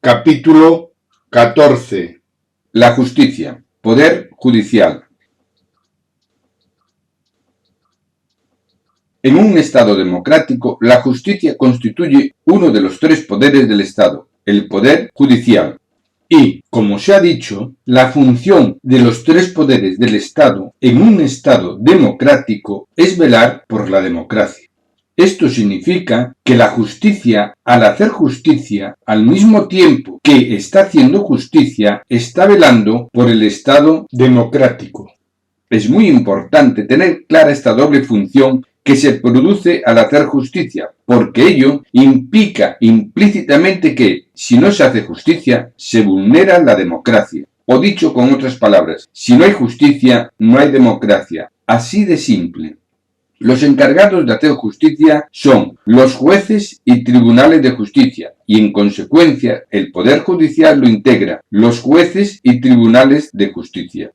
Capítulo 14. La justicia. Poder judicial. En un Estado democrático, la justicia constituye uno de los tres poderes del Estado, el poder judicial. Y, como se ha dicho, la función de los tres poderes del Estado en un Estado democrático es velar por la democracia. Esto significa que la justicia, al hacer justicia, al mismo tiempo que está haciendo justicia, está velando por el Estado democrático. Es muy importante tener clara esta doble función que se produce al hacer justicia, porque ello implica implícitamente que, si no se hace justicia, se vulnera la democracia. O dicho con otras palabras, si no hay justicia, no hay democracia. Así de simple. Los encargados de hacer justicia son los jueces y tribunales de justicia, y en consecuencia el Poder Judicial lo integra, los jueces y tribunales de justicia.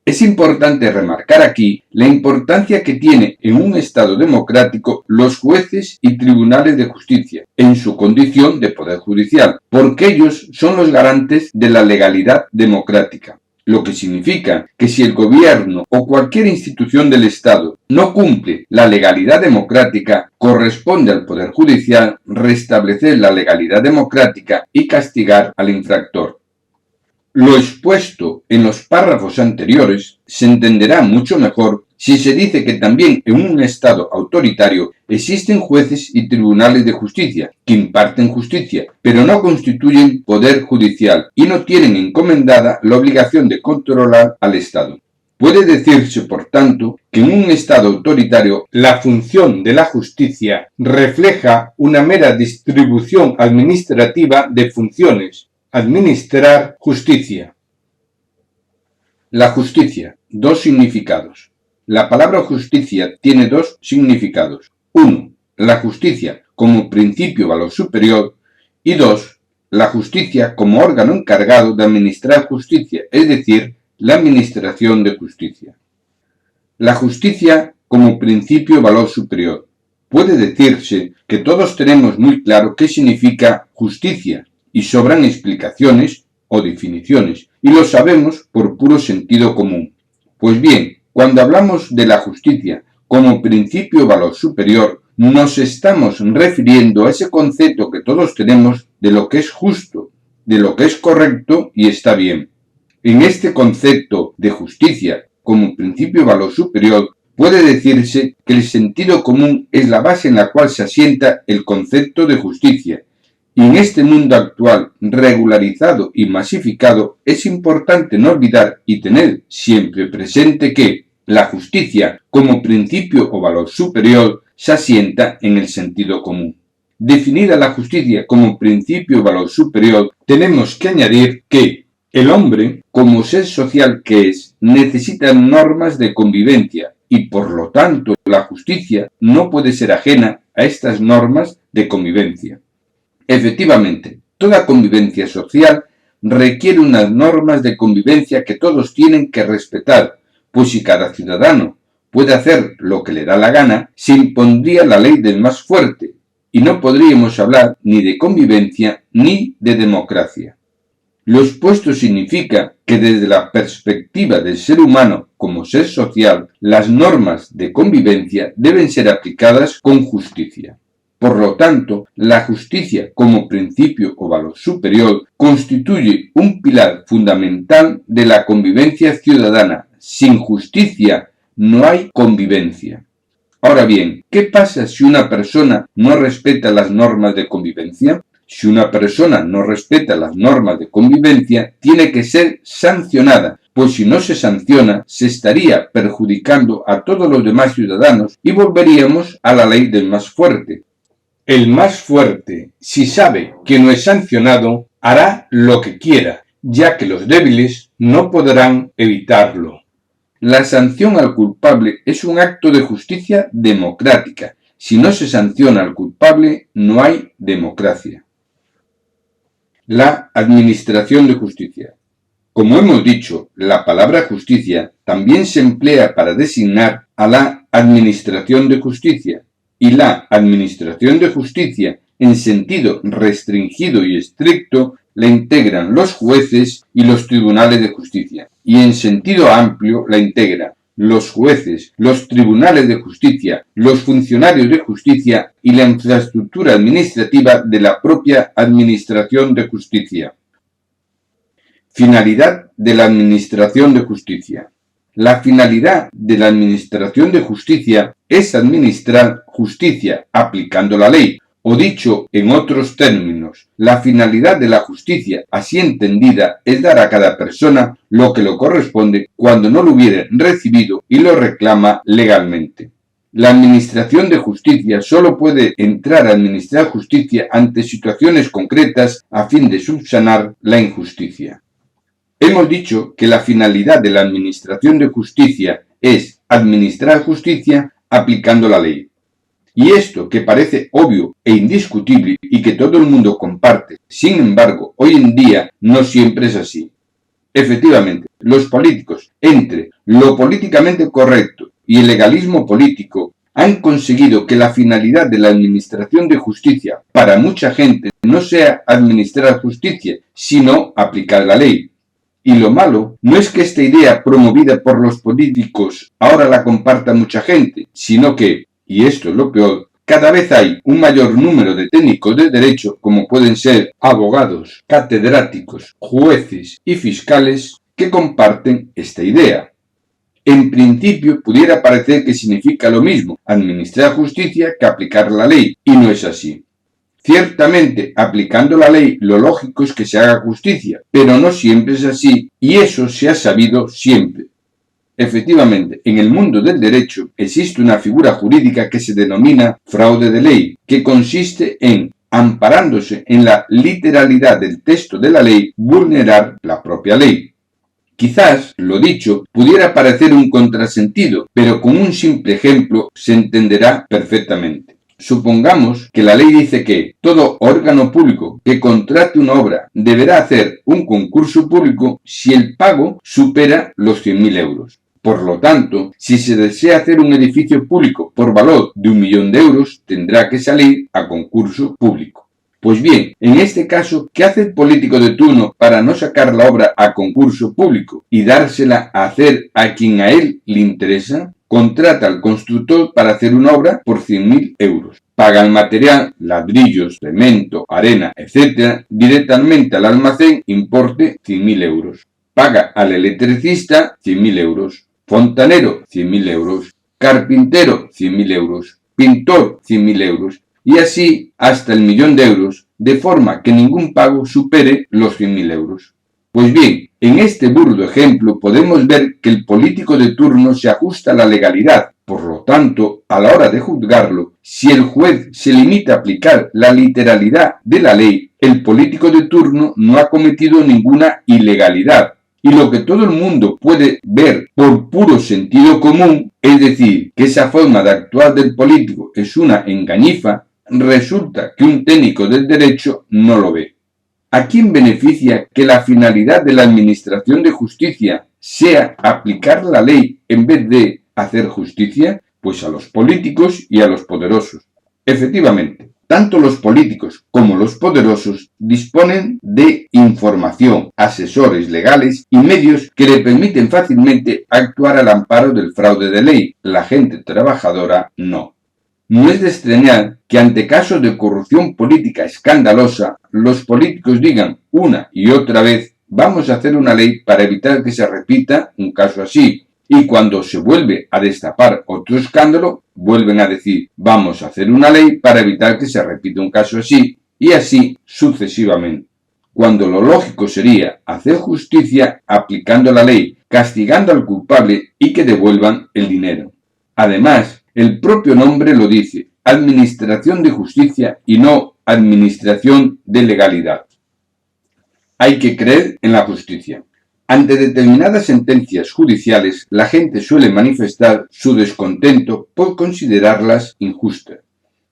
Es importante remarcar aquí la importancia que tiene en un Estado democrático los jueces y tribunales de justicia, en su condición de Poder Judicial, porque ellos son los garantes de la legalidad democrática. Lo que significa que si el gobierno o cualquier institución del Estado no cumple la legalidad democrática, corresponde al Poder Judicial restablecer la legalidad democrática y castigar al infractor. Lo expuesto en los párrafos anteriores se entenderá mucho mejor si se dice que también en un Estado autoritario existen jueces y tribunales de justicia que imparten justicia, pero no constituyen poder judicial y no tienen encomendada la obligación de controlar al Estado. Puede decirse, por tanto, que en un Estado autoritario la función de la justicia refleja una mera distribución administrativa de funciones. Administrar justicia. La justicia. Dos significados. La palabra justicia tiene dos significados. 1. La justicia como principio valor superior. Y 2. La justicia como órgano encargado de administrar justicia, es decir, la administración de justicia. La justicia como principio valor superior. Puede decirse que todos tenemos muy claro qué significa justicia, y sobran explicaciones o definiciones, y lo sabemos por puro sentido común. Pues bien, cuando hablamos de la justicia como principio valor superior, nos estamos refiriendo a ese concepto que todos tenemos de lo que es justo, de lo que es correcto y está bien. En este concepto de justicia como principio valor superior, puede decirse que el sentido común es la base en la cual se asienta el concepto de justicia. Y en este mundo actual, regularizado y masificado, es importante no olvidar y tener siempre presente que la justicia, como principio o valor superior, se asienta en el sentido común. Definida la justicia como principio o valor superior, tenemos que añadir que el hombre, como ser social que es, necesita normas de convivencia y, por lo tanto, la justicia no puede ser ajena a estas normas de convivencia. Efectivamente, toda convivencia social requiere unas normas de convivencia que todos tienen que respetar, pues si cada ciudadano puede hacer lo que le da la gana, se impondría la ley del más fuerte, y no podríamos hablar ni de convivencia ni de democracia. Lo expuesto significa que desde la perspectiva del ser humano como ser social, las normas de convivencia deben ser aplicadas con justicia. Por lo tanto, la justicia como principio o valor superior constituye un pilar fundamental de la convivencia ciudadana. Sin justicia no hay convivencia. Ahora bien, ¿qué pasa si una persona no respeta las normas de convivencia? Si una persona no respeta las normas de convivencia, tiene que ser sancionada, pues si no se sanciona, se estaría perjudicando a todos los demás ciudadanos y volveríamos a la ley del más fuerte. El más fuerte, si sabe que no es sancionado, hará lo que quiera, ya que los débiles no podrán evitarlo. La sanción al culpable es un acto de justicia democrática. Si no se sanciona al culpable, no hay democracia. La administración de justicia. Como hemos dicho, la palabra justicia también se emplea para designar a la administración de justicia. Y la administración de justicia, en sentido restringido y estricto, la integran los jueces y los tribunales de justicia, y en sentido amplio la integran los jueces, los tribunales de justicia, los funcionarios de justicia y la infraestructura administrativa de la propia administración de justicia. Finalidad de la administración de justicia. La finalidad de la administración de justicia es administrar justicia aplicando la ley, o dicho en otros términos, la finalidad de la justicia, así entendida, es dar a cada persona lo que le corresponde cuando no lo hubiere recibido y lo reclama legalmente. La administración de justicia solo puede entrar a administrar justicia ante situaciones concretas a fin de subsanar la injusticia. Hemos dicho que la finalidad de la administración de justicia es administrar justicia aplicando la ley. Y esto, que parece obvio e indiscutible y que todo el mundo comparte, sin embargo, hoy en día no siempre es así. Efectivamente, los políticos, entre lo políticamente correcto y el legalismo político, han conseguido que la finalidad de la administración de justicia para mucha gente no sea administrar justicia, sino aplicar la ley. Y lo malo no es que esta idea promovida por los políticos ahora la comparta mucha gente, sino que, y esto es lo peor, cada vez hay un mayor número de técnicos de derecho, como pueden ser abogados, catedráticos, jueces y fiscales, que comparten esta idea. En principio pudiera parecer que significa lo mismo administrar justicia que aplicar la ley, y no es así. Ciertamente, aplicando la ley, lo lógico es que se haga justicia, pero no siempre es así, y eso se ha sabido siempre. Efectivamente, en el mundo del derecho existe una figura jurídica que se denomina fraude de ley, que consiste en, amparándose en la literalidad del texto de la ley, vulnerar la propia ley. Quizás, lo dicho, pudiera parecer un contrasentido, pero con un simple ejemplo se entenderá perfectamente. Supongamos que la ley dice que todo órgano público que contrate una obra deberá hacer un concurso público si el pago supera los 100.000 euros. Por lo tanto, si se desea hacer un edificio público por valor de 1.000.000 de euros, tendrá que salir a concurso público. Pues bien, en este caso, ¿qué hace el político de turno para no sacar la obra a concurso público y dársela a hacer a quien a él le interesa? Contrata al constructor para hacer una obra por 100.000 euros. Paga el material, ladrillos, cemento, arena, etc. directamente al almacén, importe 100.000 euros. Paga al electricista 100.000 euros. Fontanero 100.000 euros. Carpintero 100.000 euros. Pintor 100.000 euros. Y así hasta el 1.000.000 de euros, de forma que ningún pago supere los 100.000 euros. Pues bien, en este burdo ejemplo podemos ver que el político de turno se ajusta a la legalidad. Por lo tanto, a la hora de juzgarlo, si el juez se limita a aplicar la literalidad de la ley, el político de turno no ha cometido ninguna ilegalidad. Y lo que todo el mundo puede ver por puro sentido común, es decir, que esa forma de actuar del político es una engañifa, resulta que un técnico del derecho no lo ve. ¿A quién beneficia que la finalidad de la administración de justicia sea aplicar la ley en vez de hacer justicia? Pues a los políticos y a los poderosos. Efectivamente, tanto los políticos como los poderosos disponen de información, asesores legales y medios que le permiten fácilmente actuar al amparo del fraude de ley. La gente trabajadora no. No es de extrañar que ante casos de corrupción política escandalosa, los políticos digan una y otra vez vamos a hacer una ley para evitar que se repita un caso así. Y cuando se vuelve a destapar otro escándalo, vuelven a decir vamos a hacer una ley para evitar que se repita un caso así, y así sucesivamente. Cuando lo lógico sería hacer justicia aplicando la ley, castigando al culpable y que devuelvan el dinero. Además, el propio nombre lo dice, administración de justicia y no administración de legalidad. Hay que creer en la justicia. Ante determinadas sentencias judiciales, la gente suele manifestar su descontento por considerarlas injustas.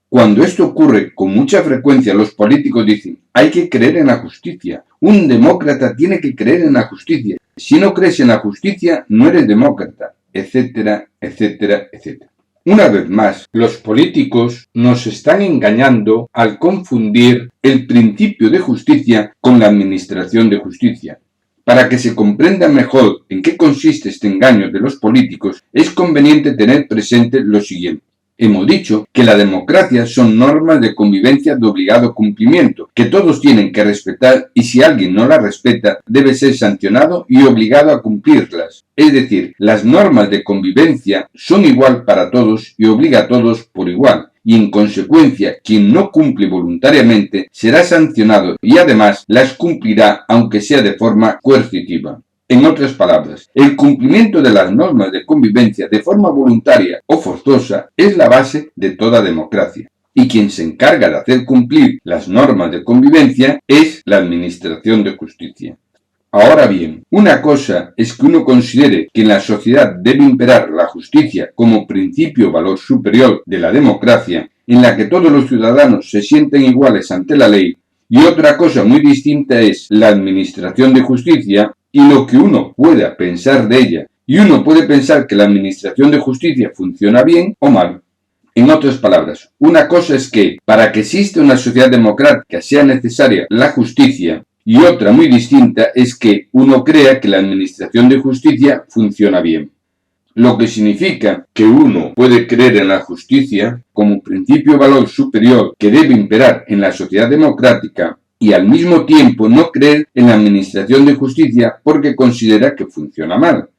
Cuando esto ocurre con mucha frecuencia, los políticos dicen, hay que creer en la justicia. Un demócrata tiene que creer en la justicia. Si no crees en la justicia, no eres demócrata, etcétera, etcétera, etcétera. Una vez más, los políticos nos están engañando al confundir el principio de justicia con la administración de justicia. Para que se comprenda mejor en qué consiste este engaño de los políticos, es conveniente tener presente lo siguiente. Hemos dicho que la democracia son normas de convivencia de obligado cumplimiento, que todos tienen que respetar y si alguien no las respeta debe ser sancionado y obligado a cumplirlas. Es decir, las normas de convivencia son igual para todos y obliga a todos por igual. Y en consecuencia, quien no cumple voluntariamente será sancionado y además las cumplirá aunque sea de forma coercitiva. En otras palabras, el cumplimiento de las normas de convivencia de forma voluntaria o forzosa es la base de toda democracia. Y quien se encarga de hacer cumplir las normas de convivencia es la administración de justicia. Ahora bien, una cosa es que uno considere que en la sociedad debe imperar la justicia como principio o valor superior de la democracia, en la que todos los ciudadanos se sienten iguales ante la ley, y otra cosa muy distinta es la administración de justicia y lo que uno pueda pensar de ella. Y uno puede pensar que la administración de justicia funciona bien o mal. En otras palabras, una cosa es que para que exista una sociedad democrática sea necesaria la justicia, y otra muy distinta es que uno crea que la administración de justicia funciona bien. Lo que significa que uno puede creer en la justicia como principio o valor superior que debe imperar en la sociedad democrática y al mismo tiempo no creer en la administración de justicia porque considera que funciona mal.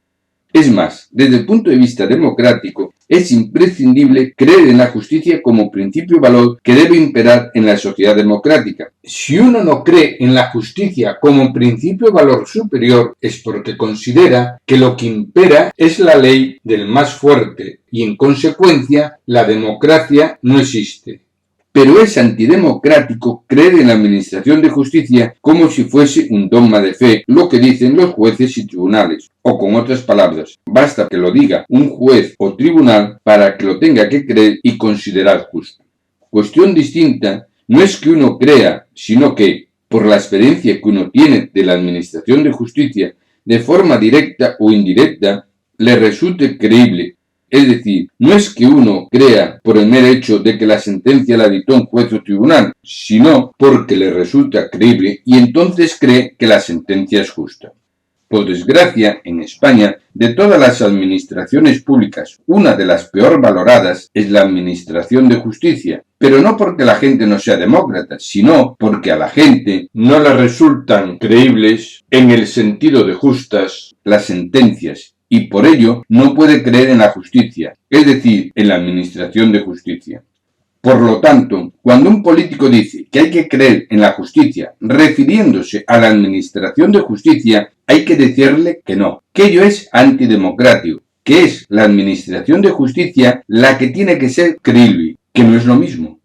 Es más, desde el punto de vista democrático, es imprescindible creer en la justicia como principio y valor que debe imperar en la sociedad democrática. Si uno no cree en la justicia como principio y valor superior, es porque considera que lo que impera es la ley del más fuerte y, en consecuencia, la democracia no existe. Pero es antidemocrático creer en la administración de justicia como si fuese un dogma de fe, lo que dicen los jueces y tribunales. O con otras palabras, basta que lo diga un juez o tribunal para que lo tenga que creer y considerar justo. Cuestión distinta no es que uno crea, sino que, por la experiencia que uno tiene de la administración de justicia, de forma directa o indirecta, le resulte creíble. Es decir, no es que uno crea por el mero hecho de que la sentencia la dictó un juez o tribunal, sino porque le resulta creíble y entonces cree que la sentencia es justa. Por desgracia, en España, de todas las administraciones públicas, una de las peor valoradas es la administración de justicia, pero no porque la gente no sea demócrata, sino porque a la gente no le resultan creíbles en el sentido de justas las sentencias y por ello no puede creer en la justicia, es decir, en la administración de justicia. Por lo tanto, cuando un político dice que hay que creer en la justicia refiriéndose a la administración de justicia, hay que decirle que no, que ello es antidemocrático, que es la administración de justicia la que tiene que ser creíble, que no es lo mismo.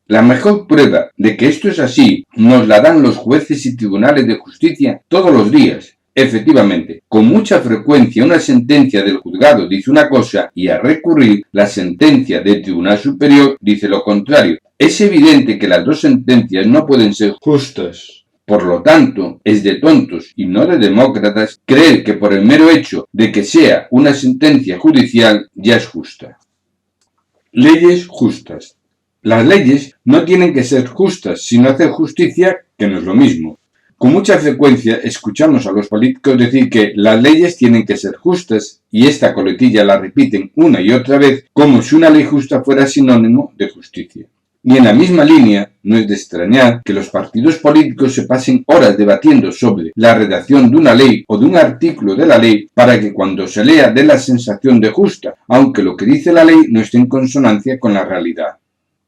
La mejor prueba de que esto es así nos la dan los jueces y tribunales de justicia todos los días. Efectivamente, con mucha frecuencia una sentencia del juzgado dice una cosa y al recurrir la sentencia del Tribunal Superior dice lo contrario. Es evidente que las dos sentencias no pueden ser justas. Por lo tanto, es de tontos y no de demócratas creer que por el mero hecho de que sea una sentencia judicial ya es justa. Leyes justas. Las leyes no tienen que ser justas, sino hacer justicia, que no es lo mismo. Con mucha frecuencia escuchamos a los políticos decir que las leyes tienen que ser justas y esta coletilla la repiten una y otra vez como si una ley justa fuera sinónimo de justicia. Y en la misma línea, no es de extrañar que los partidos políticos se pasen horas debatiendo sobre la redacción de una ley o de un artículo de la ley para que cuando se lea dé la sensación de justa, aunque lo que dice la ley no esté en consonancia con la realidad.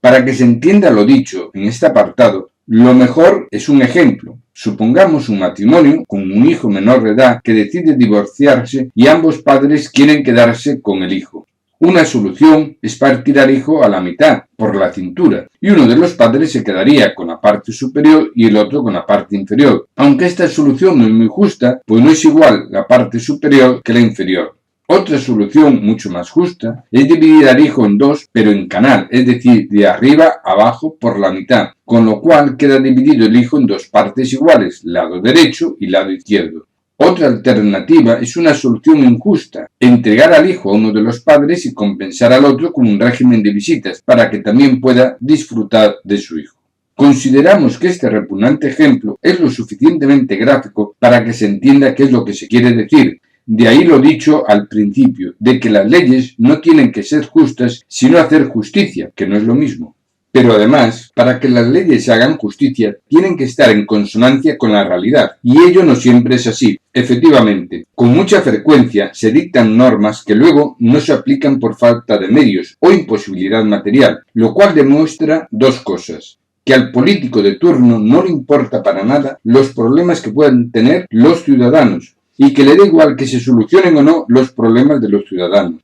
Para que se entienda lo dicho en este apartado, lo mejor es un ejemplo. Supongamos un matrimonio con un hijo menor de edad que decide divorciarse y ambos padres quieren quedarse con el hijo. Una solución es partir al hijo a la mitad, por la cintura, y uno de los padres se quedaría con la parte superior y el otro con la parte inferior. Aunque esta solución no es muy justa, pues no es igual la parte superior que la inferior. Otra solución mucho más justa es dividir al hijo en dos, pero en canal, es decir, de arriba a abajo por la mitad, con lo cual queda dividido el hijo en dos partes iguales, lado derecho y lado izquierdo. Otra alternativa es una solución injusta, entregar al hijo a uno de los padres y compensar al otro con un régimen de visitas para que también pueda disfrutar de su hijo. Consideramos que este repugnante ejemplo es lo suficientemente gráfico para que se entienda qué es lo que se quiere decir. De ahí lo dicho al principio, de que las leyes no tienen que ser justas, sino hacer justicia, que no es lo mismo. Pero además, para que las leyes hagan justicia, tienen que estar en consonancia con la realidad, y ello no siempre es así. Efectivamente, con mucha frecuencia se dictan normas que luego no se aplican por falta de medios o imposibilidad material, lo cual demuestra dos cosas: que al político de turno no le importa para nada los problemas que puedan tener los ciudadanos, y que le da igual que se solucionen o no los problemas de los ciudadanos.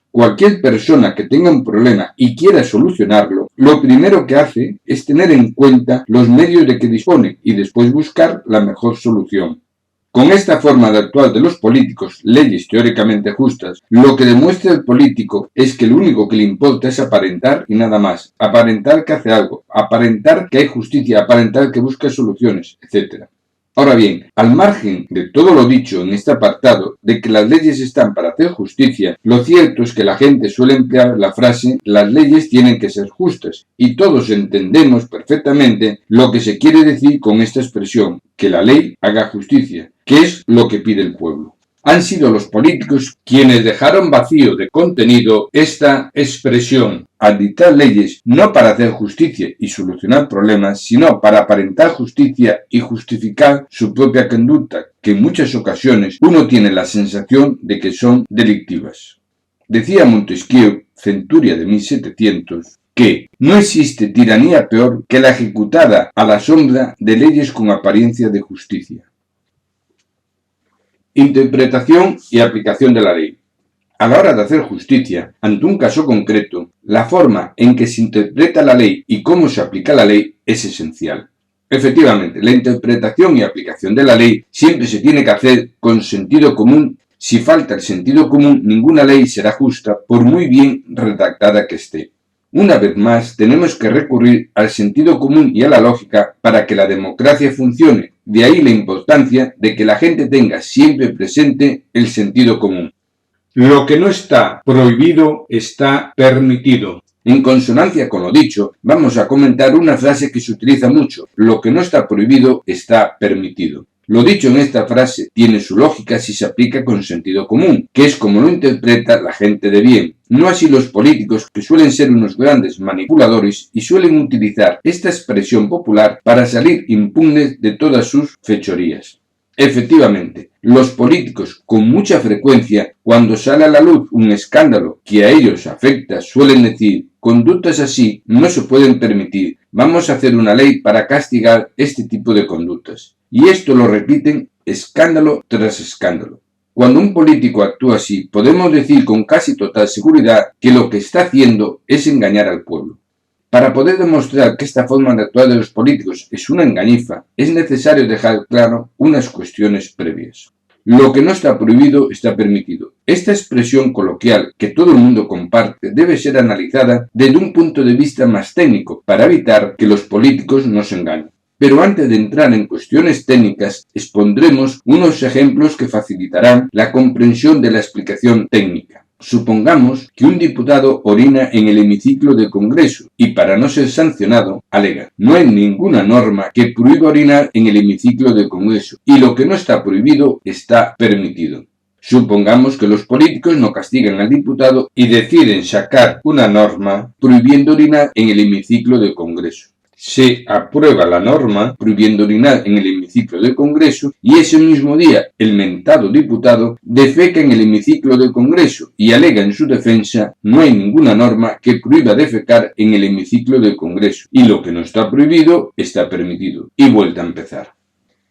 Cualquier persona que tenga un problema y quiera solucionarlo, lo primero que hace es tener en cuenta los medios de que dispone y después buscar la mejor solución. Con esta forma de actuar de los políticos, leyes teóricamente justas, lo que demuestra el político es que lo único que le importa es aparentar y nada más. Aparentar que hace algo, aparentar que hay justicia, aparentar que busca soluciones, etc. Ahora bien, al margen de todo lo dicho en este apartado, de que las leyes están para hacer justicia, lo cierto es que la gente suele emplear la frase «las leyes tienen que ser justas», y todos entendemos perfectamente lo que se quiere decir con esta expresión, que la ley haga justicia, que es lo que pide el pueblo. Han sido los políticos quienes dejaron vacío de contenido esta expresión al dictar leyes no para hacer justicia y solucionar problemas, sino para aparentar justicia y justificar su propia conducta, que en muchas ocasiones uno tiene la sensación de que son delictivas. Decía Montesquieu, Centuria de 1700, que no existe tiranía peor que la ejecutada a la sombra de leyes con apariencia de justicia. Interpretación y aplicación de la ley. A la hora de hacer justicia, ante un caso concreto, la forma en que se interpreta la ley y cómo se aplica la ley es esencial. Efectivamente, la interpretación y aplicación de la ley siempre se tiene que hacer con sentido común. Si falta el sentido común, ninguna ley será justa, por muy bien redactada que esté. Una vez más, tenemos que recurrir al sentido común y a la lógica para que la democracia funcione. De ahí la importancia de que la gente tenga siempre presente el sentido común. Lo que no está prohibido está permitido. En consonancia con lo dicho, vamos a comentar una frase que se utiliza mucho: lo que no está prohibido está permitido. Lo dicho en esta frase tiene su lógica si se aplica con sentido común, que es como lo interpreta la gente de bien. No así los políticos, que suelen ser unos grandes manipuladores y suelen utilizar esta expresión popular para salir impunes de todas sus fechorías. Efectivamente, los políticos con mucha frecuencia, cuando sale a la luz un escándalo que a ellos afecta, suelen decir: conductas así no se pueden permitir, vamos a hacer una ley para castigar este tipo de conductas. Y esto lo repiten escándalo tras escándalo. Cuando un político actúa así, podemos decir con casi total seguridad que lo que está haciendo es engañar al pueblo. Para poder demostrar que esta forma de actuar de los políticos es una engañifa, es necesario dejar claro unas cuestiones previas. Lo que no está prohibido está permitido. Esta expresión coloquial, que todo el mundo comparte, debe ser analizada desde un punto de vista más técnico, para evitar que los políticos nos engañen. Pero antes de entrar en cuestiones técnicas, expondremos unos ejemplos que facilitarán la comprensión de la explicación técnica. Supongamos que un diputado orina en el hemiciclo del Congreso y, para no ser sancionado, alega: no hay ninguna norma que prohíba orinar en el hemiciclo del Congreso y lo que no está prohibido está permitido. Supongamos que los políticos no castigan al diputado y deciden sacar una norma prohibiendo orinar en el hemiciclo del Congreso. Se aprueba la norma prohibiendo orinar en el hemiciclo del Congreso y ese mismo día el mentado diputado defeca en el hemiciclo del Congreso y alega en su defensa: no hay ninguna norma que prohíba defecar en el hemiciclo del Congreso y lo que no está prohibido está permitido. Y vuelta a empezar.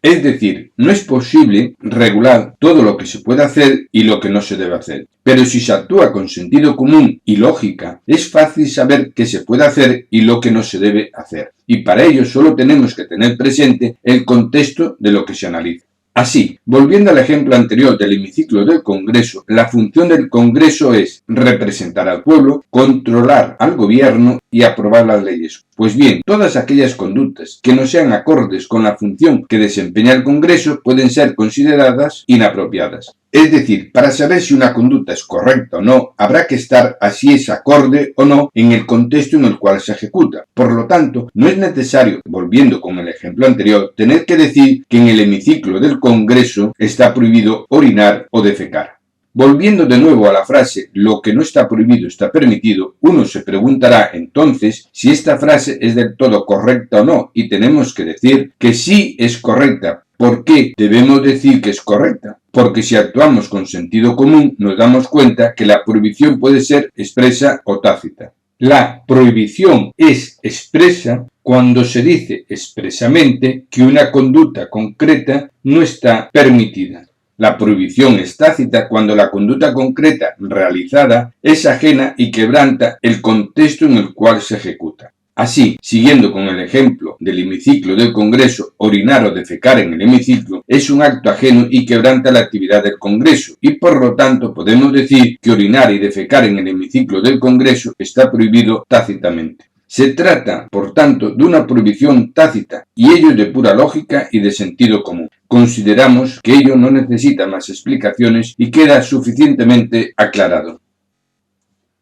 Es decir, no es posible regular todo lo que se puede hacer y lo que no se debe hacer. Pero si se actúa con sentido común y lógica, es fácil saber qué se puede hacer y lo que no se debe hacer. Y para ello solo tenemos que tener presente el contexto de lo que se analiza. Así, volviendo al ejemplo anterior del hemiciclo del Congreso, la función del Congreso es representar al pueblo, controlar al gobierno y aprobar las leyes. Pues bien, todas aquellas conductas que no sean acordes con la función que desempeña el Congreso pueden ser consideradas inapropiadas. Es decir, para saber si una conducta es correcta o no, habrá que estar a si es acorde o no en el contexto en el cual se ejecuta. Por lo tanto, no es necesario, volviendo con el ejemplo anterior, tener que decir que en el hemiciclo del Congreso está prohibido orinar o defecar. Volviendo de nuevo a la frase lo que no está prohibido está permitido, uno se preguntará entonces si esta frase es del todo correcta o no, y tenemos que decir que sí es correcta. ¿Por qué debemos decir que es correcta? Porque si actuamos con sentido común nos damos cuenta que la prohibición puede ser expresa o tácita. La prohibición es expresa cuando se dice expresamente que una conducta concreta no está permitida. La prohibición es tácita cuando la conducta concreta realizada es ajena y quebranta el contexto en el cual se ejecuta. Así, siguiendo con el ejemplo del hemiciclo del Congreso, orinar o defecar en el hemiciclo es un acto ajeno y quebranta la actividad del Congreso, y por lo tanto podemos decir que orinar y defecar en el hemiciclo del Congreso está prohibido tácitamente. Se trata, por tanto, de una prohibición tácita, y ello es de pura lógica y de sentido común. Consideramos que ello no necesita más explicaciones y queda suficientemente aclarado.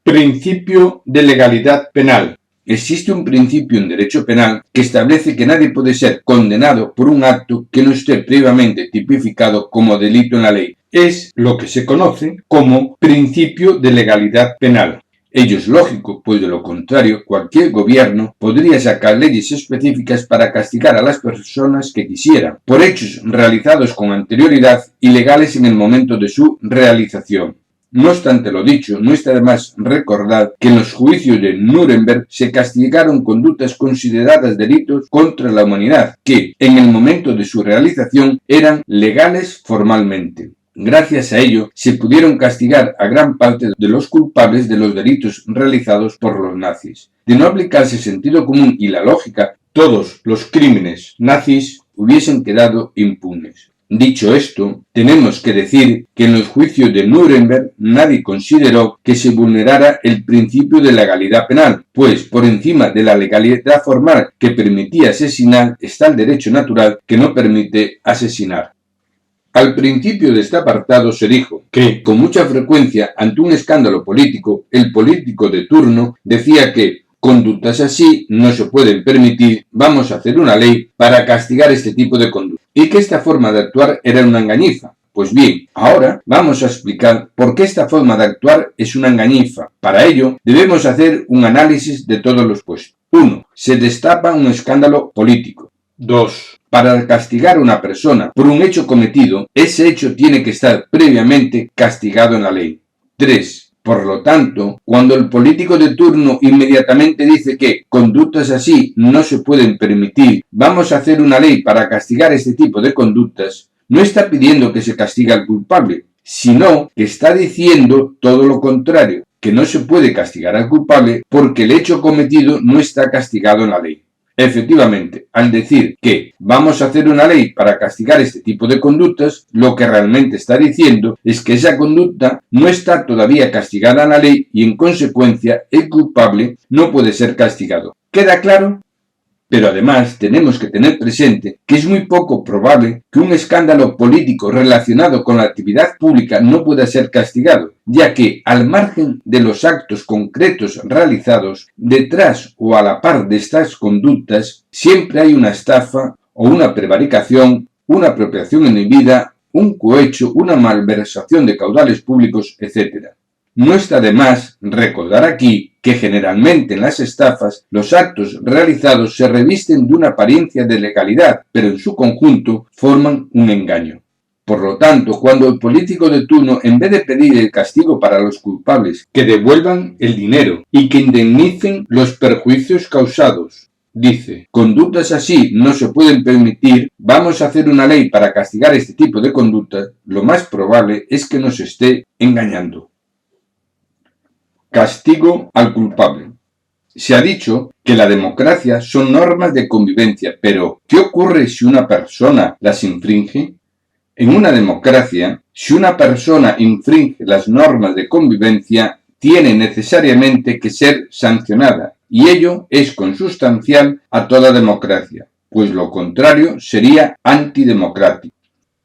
Principio de legalidad penal. Existe un principio en derecho penal que establece que nadie puede ser condenado por un acto que no esté previamente tipificado como delito en la ley. Es lo que se conoce como principio de legalidad penal. Ello es lógico, pues de lo contrario, cualquier gobierno podría sacar leyes específicas para castigar a las personas que quisieran, por hechos realizados con anterioridad y legales en el momento de su realización. No obstante lo dicho, no está de más recordar que en los juicios de Nuremberg se castigaron conductas consideradas delitos contra la humanidad, que, en el momento de su realización, eran legales formalmente. Gracias a ello, se pudieron castigar a gran parte de los culpables de los delitos realizados por los nazis. De no aplicarse sentido común y la lógica, todos los crímenes nazis hubiesen quedado impunes. Dicho esto, tenemos que decir que en los juicios de Nuremberg nadie consideró que se vulnerara el principio de legalidad penal, pues por encima de la legalidad formal que permitía asesinar está el derecho natural que no permite asesinar. Al principio de este apartado se dijo que, con mucha frecuencia, ante un escándalo político, el político de turno decía que conductas así no se pueden permitir, vamos a hacer una ley para castigar este tipo de conducta, y que esta forma de actuar era una engañifa. Pues bien, ahora vamos a explicar por qué esta forma de actuar es una engañifa. Para ello, debemos hacer un análisis de todos los puestos. 1. Se destapa un escándalo político. 2. Para castigar a una persona por un hecho cometido, ese hecho tiene que estar previamente castigado en la ley. 3. Por lo tanto, cuando el político de turno inmediatamente dice que conductas así no se pueden permitir, vamos a hacer una ley para castigar este tipo de conductas, no está pidiendo que se castigue al culpable, sino que está diciendo todo lo contrario, que no se puede castigar al culpable porque el hecho cometido no está castigado en la ley. Efectivamente, al decir que vamos a hacer una ley para castigar este tipo de conductas, lo que realmente está diciendo es que esa conducta no está todavía castigada en la ley y en consecuencia el culpable no puede ser castigado. ¿Queda claro? Pero además tenemos que tener presente que es muy poco probable que un escándalo político relacionado con la actividad pública no pueda ser castigado, ya que al margen de los actos concretos realizados, detrás o a la par de estas conductas, siempre hay una estafa o una prevaricación, una apropiación indebida, un cohecho, una malversación de caudales públicos, etc. No está de más recordar aquí que generalmente en las estafas los actos realizados se revisten de una apariencia de legalidad, pero en su conjunto forman un engaño. Por lo tanto, cuando el político de turno, en vez de pedir el castigo para los culpables, que devuelvan el dinero y que indemnicen los perjuicios causados, dice, conductas así no se pueden permitir, vamos a hacer una ley para castigar este tipo de conductas, lo más probable es que nos esté engañando. Castigo al culpable. Se ha dicho que la democracia son normas de convivencia, pero ¿qué ocurre si una persona las infringe? En una democracia, si una persona infringe las normas de convivencia, tiene necesariamente que ser sancionada, y ello es consustancial a toda democracia, pues lo contrario sería antidemocrático.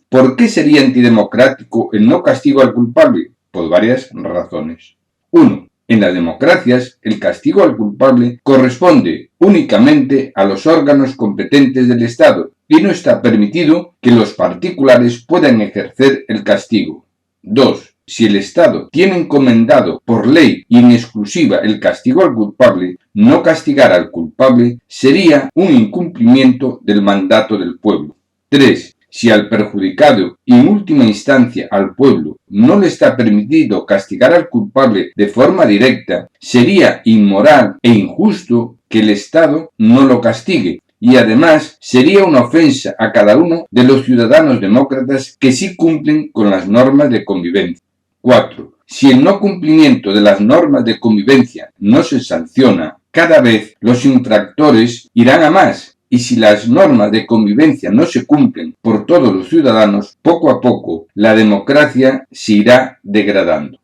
¿Por qué sería antidemocrático el no castigo al culpable? Por varias razones. 1. En las democracias, el castigo al culpable corresponde únicamente a los órganos competentes del Estado y no está permitido que los particulares puedan ejercer el castigo. 2. Si el Estado tiene encomendado por ley y en exclusiva el castigo al culpable, no castigar al culpable sería un incumplimiento del mandato del pueblo. 3. Si al perjudicado y en última instancia al pueblo no le está permitido castigar al culpable de forma directa, sería inmoral e injusto que el Estado no lo castigue, y además sería una ofensa a cada uno de los ciudadanos demócratas que sí cumplen con las normas de convivencia. 4. Si el no cumplimiento de las normas de convivencia no se sanciona, cada vez los infractores irán a más. Y si las normas de convivencia no se cumplen por todos los ciudadanos, poco a poco la democracia se irá degradando.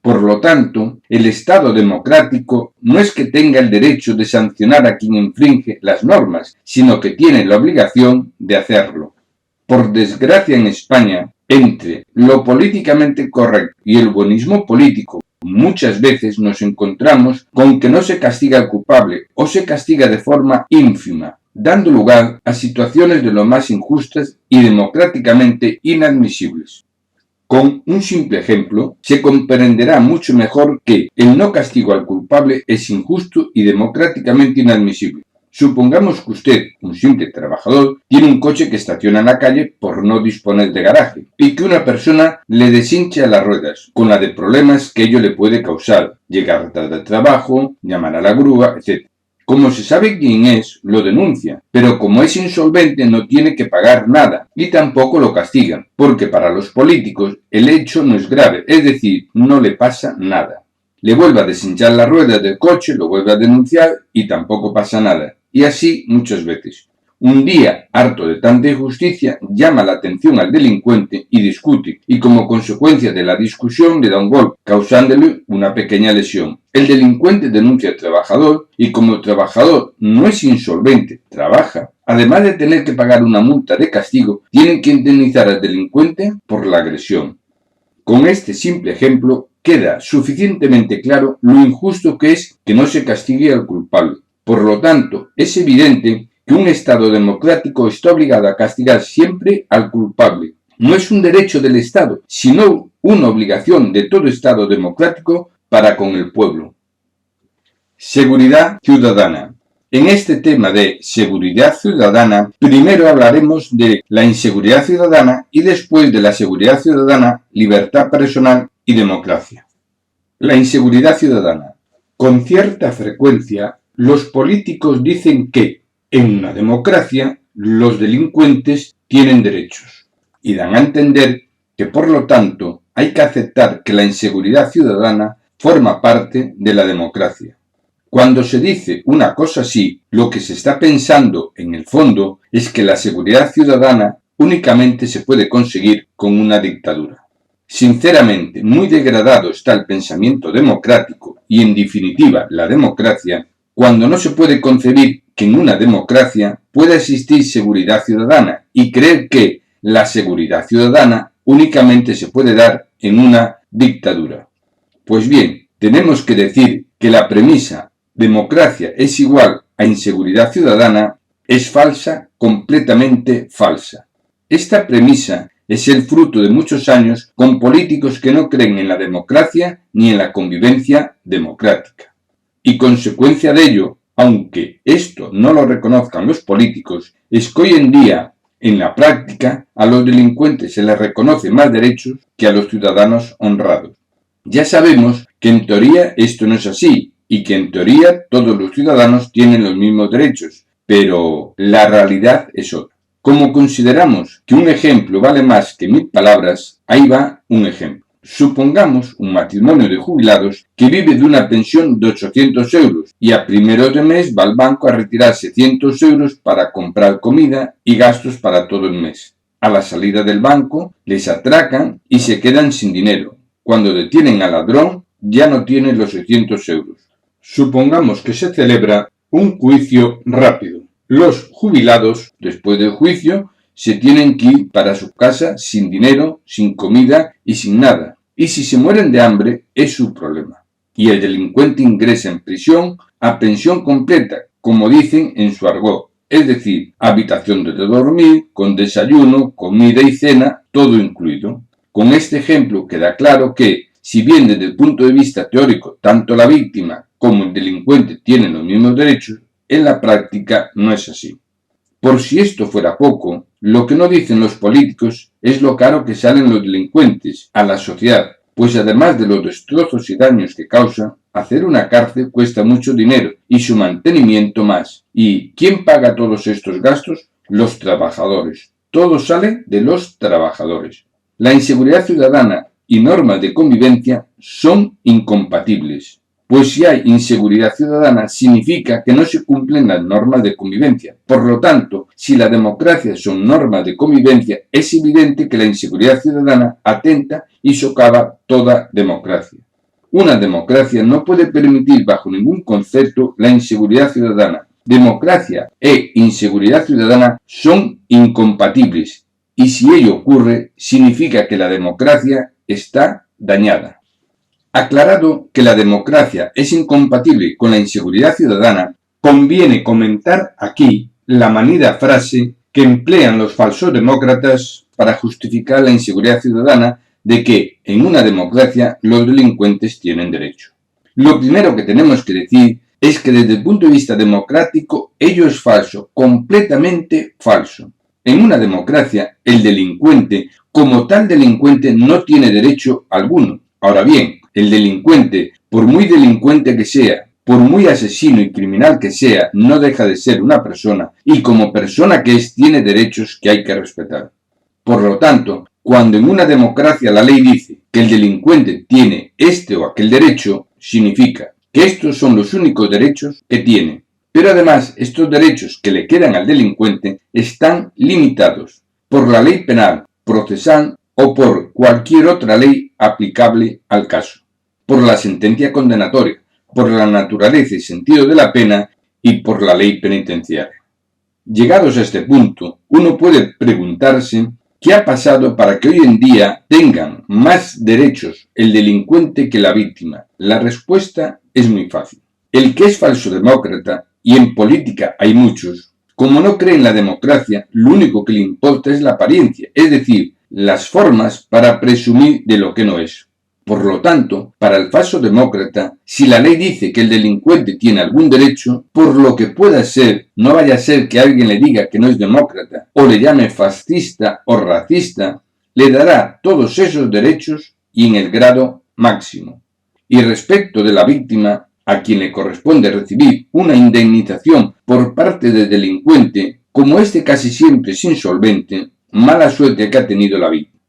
Por lo tanto, el Estado democrático no es que tenga el derecho de sancionar a quien infringe las normas, sino que tiene la obligación de hacerlo. Por desgracia en España, entre lo políticamente correcto y el buenismo político, muchas veces nos encontramos con que no se castiga al culpable o se castiga de forma ínfima, dando lugar a situaciones de lo más injustas y democráticamente inadmisibles. Con un simple ejemplo, se comprenderá mucho mejor que el no castigo al culpable es injusto y democráticamente inadmisible. Supongamos que usted, un simple trabajador, tiene un coche que estaciona en la calle por no disponer de garaje y que una persona le deshincha las ruedas, con la de problemas que ello le puede causar, llegar tarde al trabajo, llamar a la grúa, etc. Como se sabe quién es, lo denuncia, pero como es insolvente no tiene que pagar nada y tampoco lo castigan, porque para los políticos el hecho no es grave, es decir, no le pasa nada. Le vuelve a deshinchar las ruedas del coche, lo vuelve a denunciar y tampoco pasa nada. Y así muchas veces. Un día, harto de tanta injusticia, llama la atención al delincuente y discute, y como consecuencia de la discusión le da un golpe, causándole una pequeña lesión. El delincuente denuncia al trabajador y como el trabajador no es insolvente, trabaja, además de tener que pagar una multa de castigo, tienen que indemnizar al delincuente por la agresión. Con este simple ejemplo queda suficientemente claro lo injusto que es que no se castigue al culpable. Por lo tanto, es evidente que un Estado democrático está obligado a castigar siempre al culpable. No es un derecho del Estado, sino una obligación de todo Estado democrático para con el pueblo. Seguridad ciudadana. En este tema de seguridad ciudadana, primero hablaremos de la inseguridad ciudadana y después de la seguridad ciudadana, libertad personal y democracia. La inseguridad ciudadana. Con cierta frecuencia, los políticos dicen que, en una democracia, los delincuentes tienen derechos y dan a entender que, por lo tanto, hay que aceptar que la inseguridad ciudadana forma parte de la democracia. Cuando se dice una cosa así, lo que se está pensando en el fondo es que la seguridad ciudadana únicamente se puede conseguir con una dictadura. Sinceramente, muy degradado está el pensamiento democrático y, en definitiva, la democracia, cuando no se puede concebir que en una democracia pueda existir seguridad ciudadana y creer que la seguridad ciudadana únicamente se puede dar en una dictadura. Pues bien, tenemos que decir que la premisa democracia es igual a inseguridad ciudadana es falsa, completamente falsa. Esta premisa es el fruto de muchos años con políticos que no creen en la democracia ni en la convivencia democrática. Y consecuencia de ello, aunque esto no lo reconozcan los políticos, es que hoy en día, en la práctica, a los delincuentes se les reconoce más derechos que a los ciudadanos honrados. Ya sabemos que en teoría esto no es así y que en teoría todos los ciudadanos tienen los mismos derechos, pero la realidad es otra. Como consideramos que un ejemplo vale más que 1000 palabras, ahí va un ejemplo. Supongamos un matrimonio de jubilados que vive de una pensión de 800 euros y a primeros de mes va al banco a retirar 700 euros para comprar comida y gastos para todo el mes. A la salida del banco les atracan y se quedan sin dinero. Cuando detienen al ladrón, ya no tiene los 600 euros. Supongamos que se celebra un juicio rápido. Los jubilados, después del juicio, se tienen que ir para su casa sin dinero, sin comida y sin nada. Y si se mueren de hambre, es su problema. Y el delincuente ingresa en prisión a pensión completa, como dicen en su argot, es decir, habitación donde dormir, con desayuno, comida y cena, todo incluido. Con este ejemplo queda claro que, si bien desde el punto de vista teórico tanto la víctima como el delincuente tienen los mismos derechos, en la práctica no es así. Por si esto fuera poco, lo que no dicen los políticos es lo caro que salen los delincuentes a la sociedad, pues además de los destrozos y daños que causan, hacer una cárcel cuesta mucho dinero y su mantenimiento más. ¿Y quién paga todos estos gastos? Los trabajadores. Todo sale de los trabajadores. La inseguridad ciudadana y normas de convivencia son incompatibles. Pues si hay inseguridad ciudadana significa que no se cumplen las normas de convivencia. Por lo tanto, si la democracia son normas de convivencia, es evidente que la inseguridad ciudadana atenta y socava toda democracia. Una democracia no puede permitir bajo ningún concepto la inseguridad ciudadana. Democracia e inseguridad ciudadana son incompatibles y si ello ocurre, significa que la democracia está dañada. Aclarado que la democracia es incompatible con la inseguridad ciudadana, conviene comentar aquí la manida frase que emplean los falsos demócratas para justificar la inseguridad ciudadana de que en una democracia los delincuentes tienen derecho. Lo primero que tenemos que decir es que desde el punto de vista democrático ello es falso, completamente falso. En una democracia el delincuente, como tal delincuente, no tiene derecho alguno. Ahora bien, el delincuente, por muy delincuente que sea, por muy asesino y criminal que sea, no deja de ser una persona y como persona que es tiene derechos que hay que respetar. Por lo tanto, cuando en una democracia la ley dice que el delincuente tiene este o aquel derecho, significa que estos son los únicos derechos que tiene. Pero además, estos derechos que le quedan al delincuente están limitados por la ley penal, procesal o por cualquier otra ley aplicable al caso, por la sentencia condenatoria, por la naturaleza y sentido de la pena y por la ley penitenciaria. Llegados a este punto, uno puede preguntarse ¿qué ha pasado para que hoy en día tengan más derechos el delincuente que la víctima? La respuesta es muy fácil. El que es falso demócrata, y en política hay muchos, como no cree en la democracia, lo único que le importa es la apariencia, es decir, las formas para presumir de lo que no es. Por lo tanto, para el falso demócrata, si la ley dice que el delincuente tiene algún derecho, por lo que pueda ser, no vaya a ser que alguien le diga que no es demócrata, o le llame fascista o racista, le dará todos esos derechos y en el grado máximo. Y respecto de la víctima, a quien le corresponde recibir una indemnización por parte del delincuente, como este casi siempre es insolvente, mala suerte que ha tenido la víctima.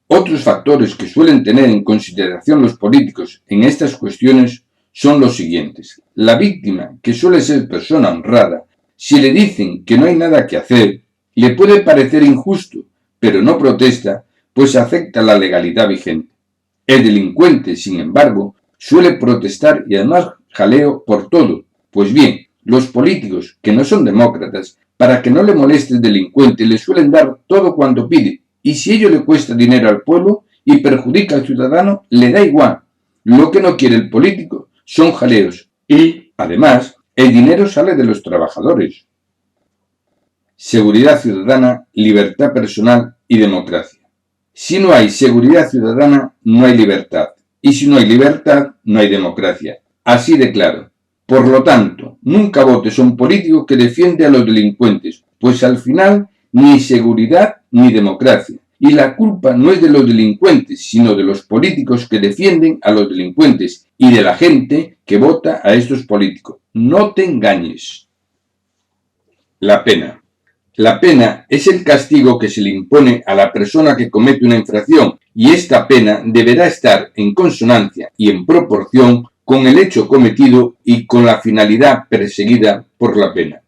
Otros factores que suelen tener en consideración los políticos en estas cuestiones son los siguientes. La víctima, que suele ser persona honrada, si le dicen que no hay nada que hacer, le puede parecer injusto, pero no protesta, pues acepta la legalidad vigente. El delincuente, sin embargo, suele protestar y además jaleo por todo. Pues bien, los políticos, que no son demócratas, para que no le moleste el delincuente, le suelen dar todo cuanto pide, y si ello le cuesta dinero al pueblo y perjudica al ciudadano, le da igual. Lo que no quiere el político son jaleos, y, además, el dinero sale de los trabajadores. Seguridad ciudadana, libertad personal y democracia. Si no hay seguridad ciudadana, no hay libertad. Y si no hay libertad, no hay democracia. Así de claro. Por lo tanto, nunca votes a un político que defiende a los delincuentes, pues al final ni seguridad ni democracia. Y la culpa no es de los delincuentes, sino de los políticos que defienden a los delincuentes y de la gente que vota a estos políticos. No te engañes. La pena. La pena es el castigo que se le impone a la persona que comete una infracción y esta pena deberá estar en consonancia y en proporción con el hecho cometido y con la finalidad perseguida por la pena.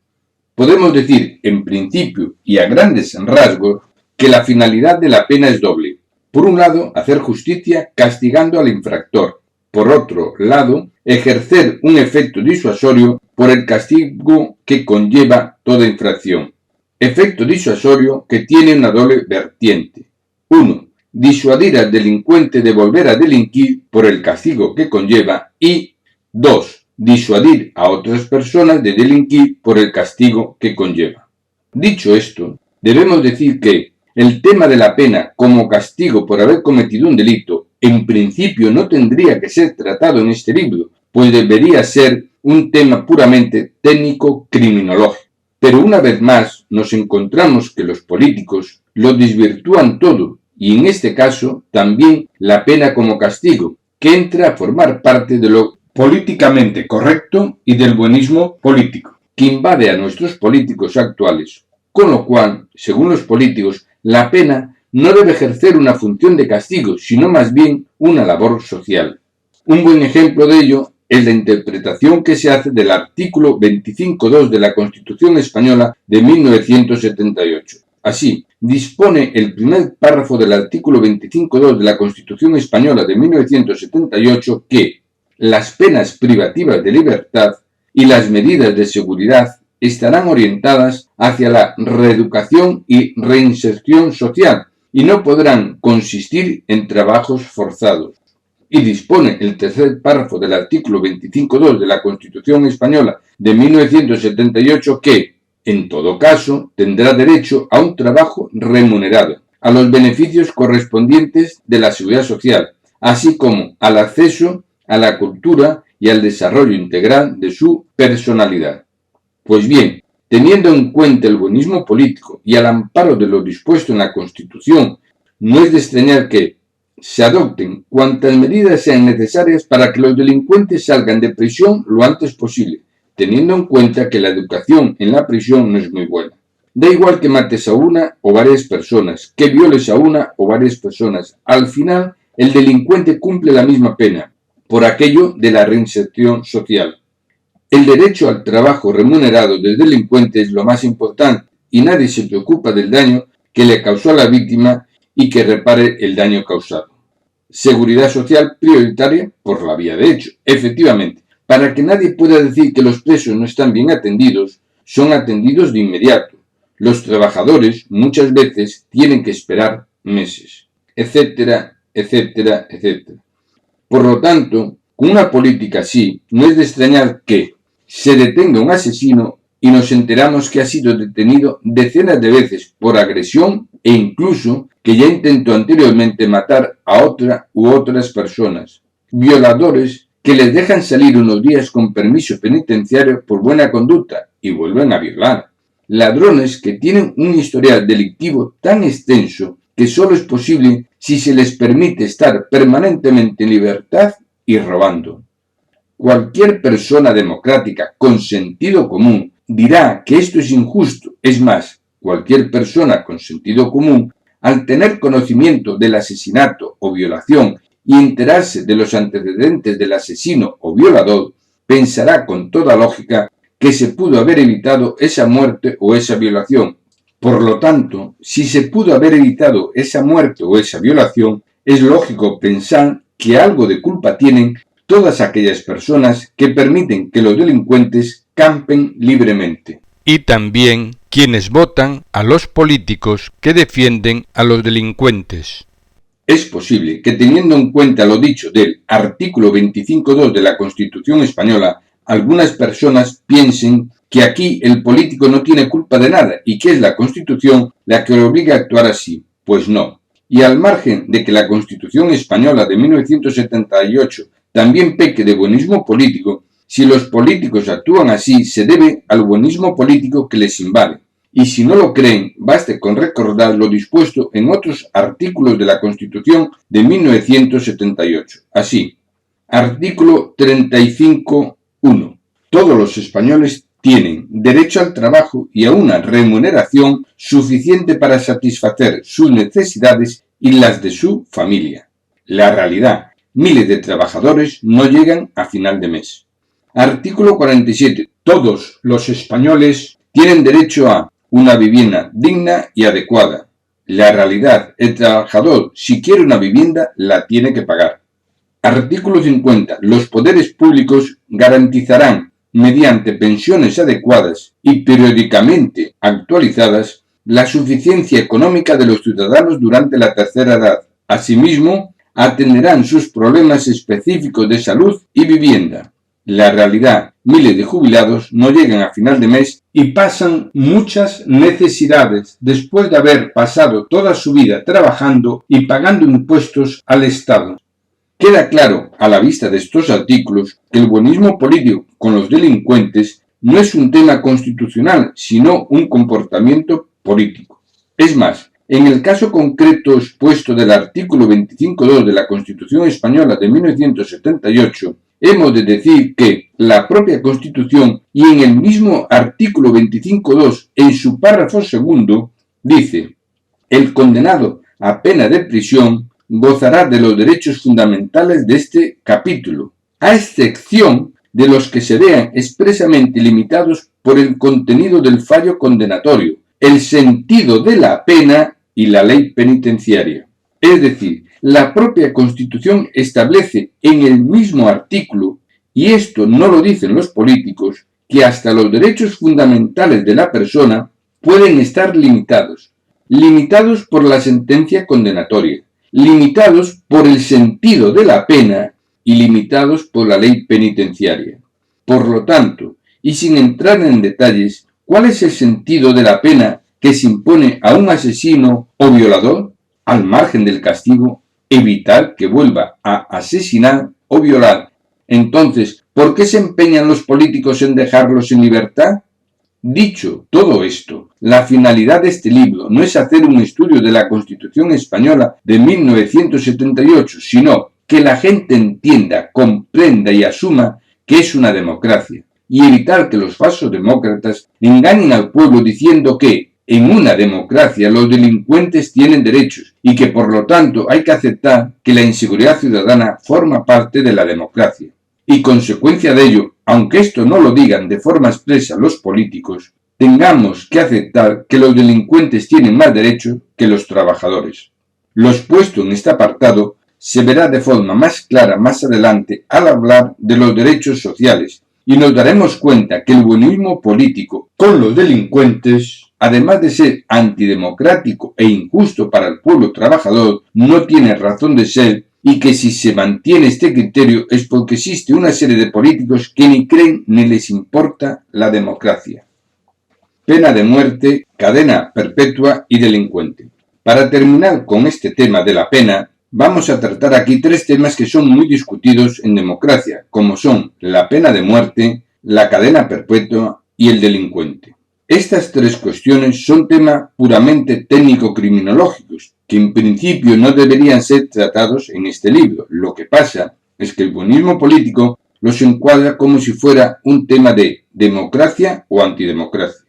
Podemos decir, en principio y a grandes rasgos, que la finalidad de la pena es doble. Por un lado, hacer justicia castigando al infractor por otro lado, ejercer un efecto disuasorio por el castigo que conlleva toda infracción. Efecto disuasorio que tiene una doble vertiente. 1. Disuadir al delincuente de volver a delinquir por el castigo que conlleva y 2. Disuadir a otras personas de delinquir por el castigo que conlleva. Dicho esto, debemos decir que el tema de la pena como castigo por haber cometido un delito en principio no tendría que ser tratado en este libro, pues debería ser un tema puramente técnico-criminológico. Pero una vez más nos encontramos que los políticos lo desvirtúan todo, y en este caso también la pena como castigo, que entra a formar parte de lo políticamente correcto y del buenismo político, que invade a nuestros políticos actuales. Con lo cual, según los políticos, la pena no debe ejercer una función de castigo, sino más bien una labor social. Un buen ejemplo de ello es la interpretación que se hace del artículo 25.2 de la Constitución Española de 1978. Así, dispone el primer párrafo del artículo 25.2 de la Constitución Española de 1978 que las penas privativas de libertad y las medidas de seguridad estarán orientadas hacia la reeducación y reinserción social y no podrán consistir en trabajos forzados. Y dispone el tercer párrafo del artículo 25.2 de la Constitución Española de 1978 que, en todo caso, tendrá derecho a un trabajo remunerado, a los beneficios correspondientes de la seguridad social, así como al acceso a la cultura y al desarrollo integral de su personalidad. Pues bien, teniendo en cuenta el buenismo político y al amparo de lo dispuesto en la Constitución, no es de extrañar que se adopten cuantas medidas sean necesarias para que los delincuentes salgan de prisión lo antes posible, teniendo en cuenta que la educación en la prisión no es muy buena. Da igual que mates a una o varias personas, que violes a una o varias personas. Al final, el delincuente cumple la misma pena, por aquello de la reinserción social. El derecho al trabajo remunerado del delincuente es lo más importante y nadie se preocupa del daño que le causó a la víctima y que repare el daño causado. Seguridad social prioritaria por la vía de hecho. Efectivamente, para que nadie pueda decir que los presos no están bien atendidos, son atendidos de inmediato. Los trabajadores muchas veces tienen que esperar meses, etcétera, etcétera, etcétera. Por lo tanto, con una política así, no es de extrañar que se detenga un asesino y nos enteramos que ha sido detenido decenas de veces por agresión e incluso que ya intentó anteriormente matar a otra u otras personas. Violadores que les dejan salir unos días con permiso penitenciario por buena conducta y vuelven a violar. Ladrones que tienen un historial delictivo tan extenso que solo es posible si se les permite estar permanentemente en libertad y robando. Cualquier persona democrática con sentido común dirá que esto es injusto. Es más, cualquier persona con sentido común, al tener conocimiento del asesinato o violación y enterarse de los antecedentes del asesino o violador, pensará con toda lógica que se pudo haber evitado esa muerte o esa violación. Por lo tanto, si se pudo haber evitado esa muerte o esa violación, es lógico pensar que algo de culpa tienen todas aquellas personas que permiten que los delincuentes campen libremente. Y también quienes votan a los políticos que defienden a los delincuentes. Es posible que, teniendo en cuenta lo dicho del artículo 25.2 de la Constitución Española, algunas personas piensen que aquí el político no tiene culpa de nada y que es la Constitución la que lo obliga a actuar así. Pues no. Y al margen de que la Constitución Española de 1978 también peque de buenismo político, si los políticos actúan así se debe al buenismo político que les invade. Y si no lo creen, baste con recordar lo dispuesto en otros artículos de la Constitución de 1978. Así, artículo 35.1. Todos los españoles tienen derecho al trabajo y a una remuneración suficiente para satisfacer sus necesidades y las de su familia. La realidad, miles de trabajadores no llegan a final de mes. Artículo 47. Todos los españoles tienen derecho a una vivienda digna y adecuada. La realidad, el trabajador, si quiere una vivienda, la tiene que pagar. Artículo 50. Los poderes públicos garantizarán, mediante pensiones adecuadas y periódicamente actualizadas, la suficiencia económica de los ciudadanos durante la tercera edad. Asimismo, atenderán sus problemas específicos de salud y vivienda. La realidad, miles de jubilados no llegan a final de mes y pasan muchas necesidades después de haber pasado toda su vida trabajando y pagando impuestos al Estado. Queda claro, a la vista de estos artículos, que el buenismo político con los delincuentes no es un tema constitucional, sino un comportamiento político. Es más, en el caso concreto expuesto del artículo 25.2 de la Constitución Española de 1978, hemos de decir que la propia Constitución y en el mismo artículo 25.2, en su párrafo segundo, dice: el condenado a pena de prisión gozará de los derechos fundamentales de este capítulo, a excepción de los que se vean expresamente limitados por el contenido del fallo condenatorio, el sentido de la pena y la ley penitenciaria. Es decir, la propia Constitución establece en el mismo artículo, y esto no lo dicen los políticos, que hasta los derechos fundamentales de la persona pueden estar limitados por la sentencia condenatoria, limitados por el sentido de la pena y limitados por la ley penitenciaria. Por lo tanto, y sin entrar en detalles, ¿cuál es el sentido de la pena que se impone a un asesino o violador? Al margen del castigo, evitar que vuelva a asesinar o violar. Entonces, ¿por qué se empeñan los políticos en dejarlos en libertad? Dicho todo esto, la finalidad de este libro no es hacer un estudio de la Constitución Española de 1978, sino que la gente entienda, comprenda y asuma que es una democracia, y evitar que los falsos demócratas engañen al pueblo diciendo que en una democracia los delincuentes tienen derechos y que por lo tanto hay que aceptar que la inseguridad ciudadana forma parte de la democracia. Y consecuencia de ello, aunque esto no lo digan de forma expresa los políticos, tengamos que aceptar que los delincuentes tienen más derechos que los trabajadores. Lo expuesto en este apartado se verá de forma más clara más adelante al hablar de los derechos sociales, y nos daremos cuenta que el buenismo político con los delincuentes, además de ser antidemocrático e injusto para el pueblo trabajador, no tiene razón de ser, y que si se mantiene este criterio es porque existe una serie de políticos que ni creen ni les importa la democracia. Pena de muerte, cadena perpetua y delincuente. Para terminar con este tema de la pena, vamos a tratar aquí tres temas que son muy discutidos en democracia, como son la pena de muerte, la cadena perpetua y el delincuente. Estas tres cuestiones son temas puramente técnico-criminológicos, que en principio no deberían ser tratados en este libro. Lo que pasa es que el buenismo político los encuadra como si fuera un tema de democracia o antidemocracia.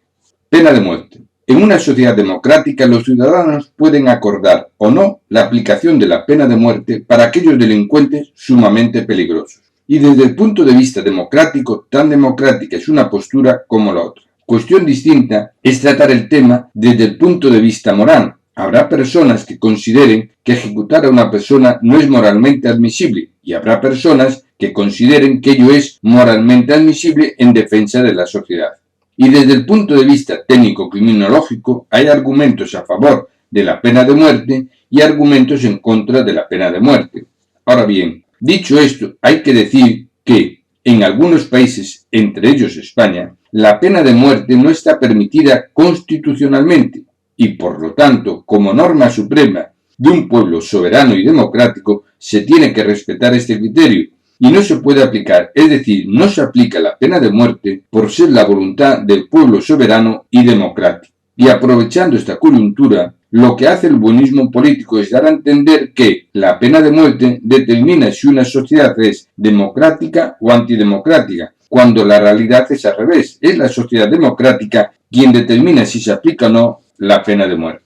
Pena de muerte. En una sociedad democrática los ciudadanos pueden acordar o no la aplicación de la pena de muerte para aquellos delincuentes sumamente peligrosos. Y desde el punto de vista democrático, tan democrática es una postura como la otra. Cuestión distinta es tratar el tema desde el punto de vista moral. Habrá personas que consideren que ejecutar a una persona no es moralmente admisible y habrá personas que consideren que ello es moralmente admisible en defensa de la sociedad. Y desde el punto de vista técnico-criminológico hay argumentos a favor de la pena de muerte y argumentos en contra de la pena de muerte. Ahora bien, dicho esto, hay que decir que en algunos países, entre ellos España, la pena de muerte no está permitida constitucionalmente y, por lo tanto, como norma suprema de un pueblo soberano y democrático, se tiene que respetar este criterio y no se puede aplicar, es decir, no se aplica la pena de muerte por ser la voluntad del pueblo soberano y democrático. Y aprovechando esta coyuntura, lo que hace el buenismo político es dar a entender que la pena de muerte determina si una sociedad es democrática o antidemocrática, cuando la realidad es al revés. Es la sociedad democrática quien determina si se aplica o no la pena de muerte.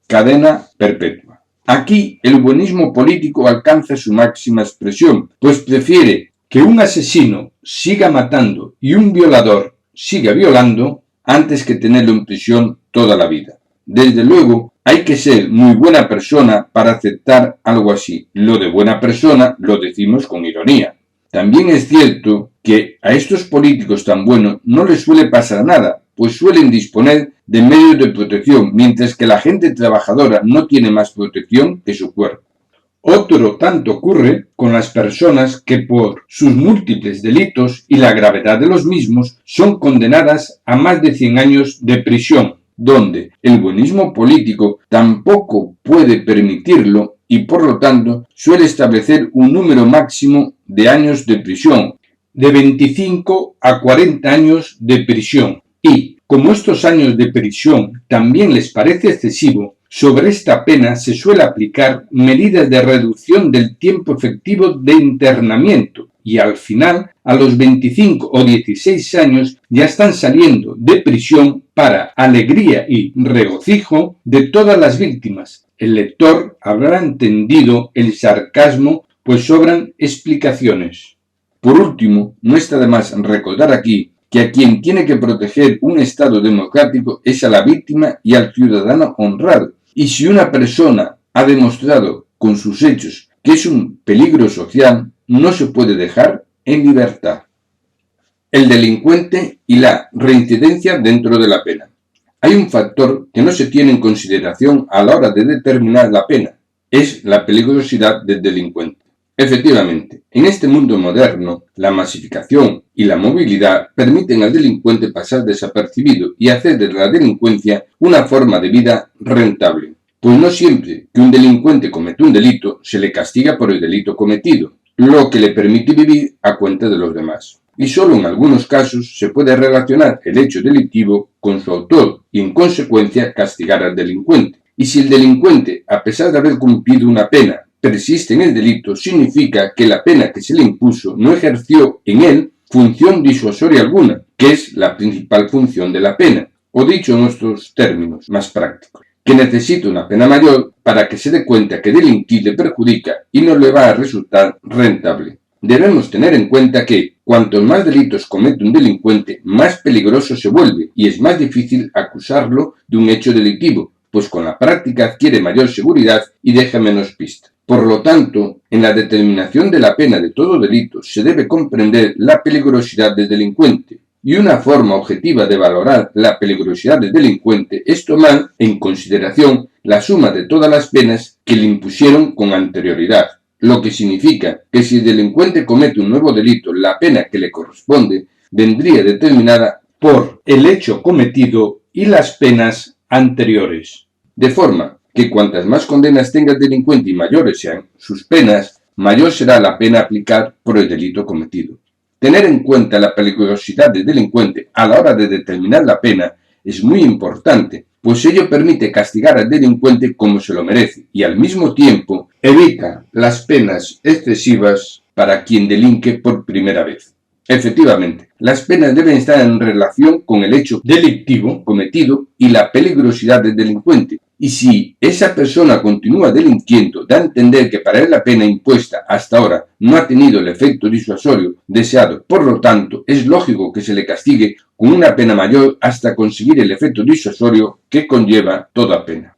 Cadena perpetua. Aquí el buenismo político alcanza su máxima expresión, pues prefiere que un asesino siga matando y un violador siga violando antes que tenerlo en prisión toda la vida. Desde luego, Hay que ser muy buena persona para aceptar algo así. Lo de buena persona lo decimos con ironía. También es cierto que a estos políticos tan buenos no les suele pasar nada, pues suelen disponer de medios de protección, mientras que la gente trabajadora no tiene más protección que su cuerpo. Otro tanto ocurre con las personas que por sus múltiples delitos y la gravedad de los mismos son condenadas a más de 100 años de prisión, donde el buenismo político tampoco puede permitirlo y por lo tanto suele establecer un número máximo de años de prisión, de 25 a 40 años de prisión. Y, como estos años de prisión también les parece excesivo, sobre esta pena se suele aplicar medidas de reducción del tiempo efectivo de internamiento y al final, a los 25 o 16 años, ya están saliendo de prisión para alegría y regocijo de todas las víctimas. El lector habrá entendido el sarcasmo, pues sobran explicaciones. Por último, no está de más recordar aquí que a quien tiene que proteger un Estado democrático es a la víctima y al ciudadano honrado. Y si una persona ha demostrado con sus hechos que es un peligro social, no se puede dejar en libertad. El delincuente y la reincidencia dentro de la pena. Hay un factor que no se tiene en consideración a la hora de determinar la pena. Es la peligrosidad del delincuente. Efectivamente, en este mundo moderno, la masificación y la movilidad permiten al delincuente pasar desapercibido y hacer de la delincuencia una forma de vida rentable. Pues no siempre que un delincuente comete un delito se le castiga por el delito cometido, lo que le permite vivir a cuenta de los demás. Y solo en algunos casos se puede relacionar el hecho delictivo con su autor y en consecuencia castigar al delincuente. Y si el delincuente, a pesar de haber cumplido una pena, persiste en el delito, significa que la pena que se le impuso no ejerció en él función disuasoria alguna, que es la principal función de la pena, o dicho en otros términos más prácticos, que necesita una pena mayor para que se dé cuenta que delinquir le perjudica y no le va a resultar rentable. Debemos tener en cuenta que cuantos más delitos comete un delincuente, más peligroso se vuelve y es más difícil acusarlo de un hecho delictivo, pues con la práctica adquiere mayor seguridad y deja menos pistas. Por lo tanto, en la determinación de la pena de todo delito se debe comprender la peligrosidad del delincuente, y una forma objetiva de valorar la peligrosidad del delincuente es tomar en consideración la suma de todas las penas que le impusieron con anterioridad, lo que significa que si el delincuente comete un nuevo delito, la pena que le corresponde vendría determinada por el hecho cometido y las penas anteriores. De forma que cuantas más condenas tenga el delincuente y mayores sean sus penas, mayor será la pena a aplicar por el delito cometido. Tener en cuenta la peligrosidad del delincuente a la hora de determinar la pena es muy importante, pues ello permite castigar al delincuente como se lo merece y al mismo tiempo evita las penas excesivas para quien delinque por primera vez. Efectivamente, las penas deben estar en relación con el hecho delictivo cometido y la peligrosidad del delincuente. Y si esa persona continúa delinquiendo, da a entender que para él la pena impuesta hasta ahora no ha tenido el efecto disuasorio deseado. Por lo tanto, es lógico que se le castigue con una pena mayor hasta conseguir el efecto disuasorio que conlleva toda pena.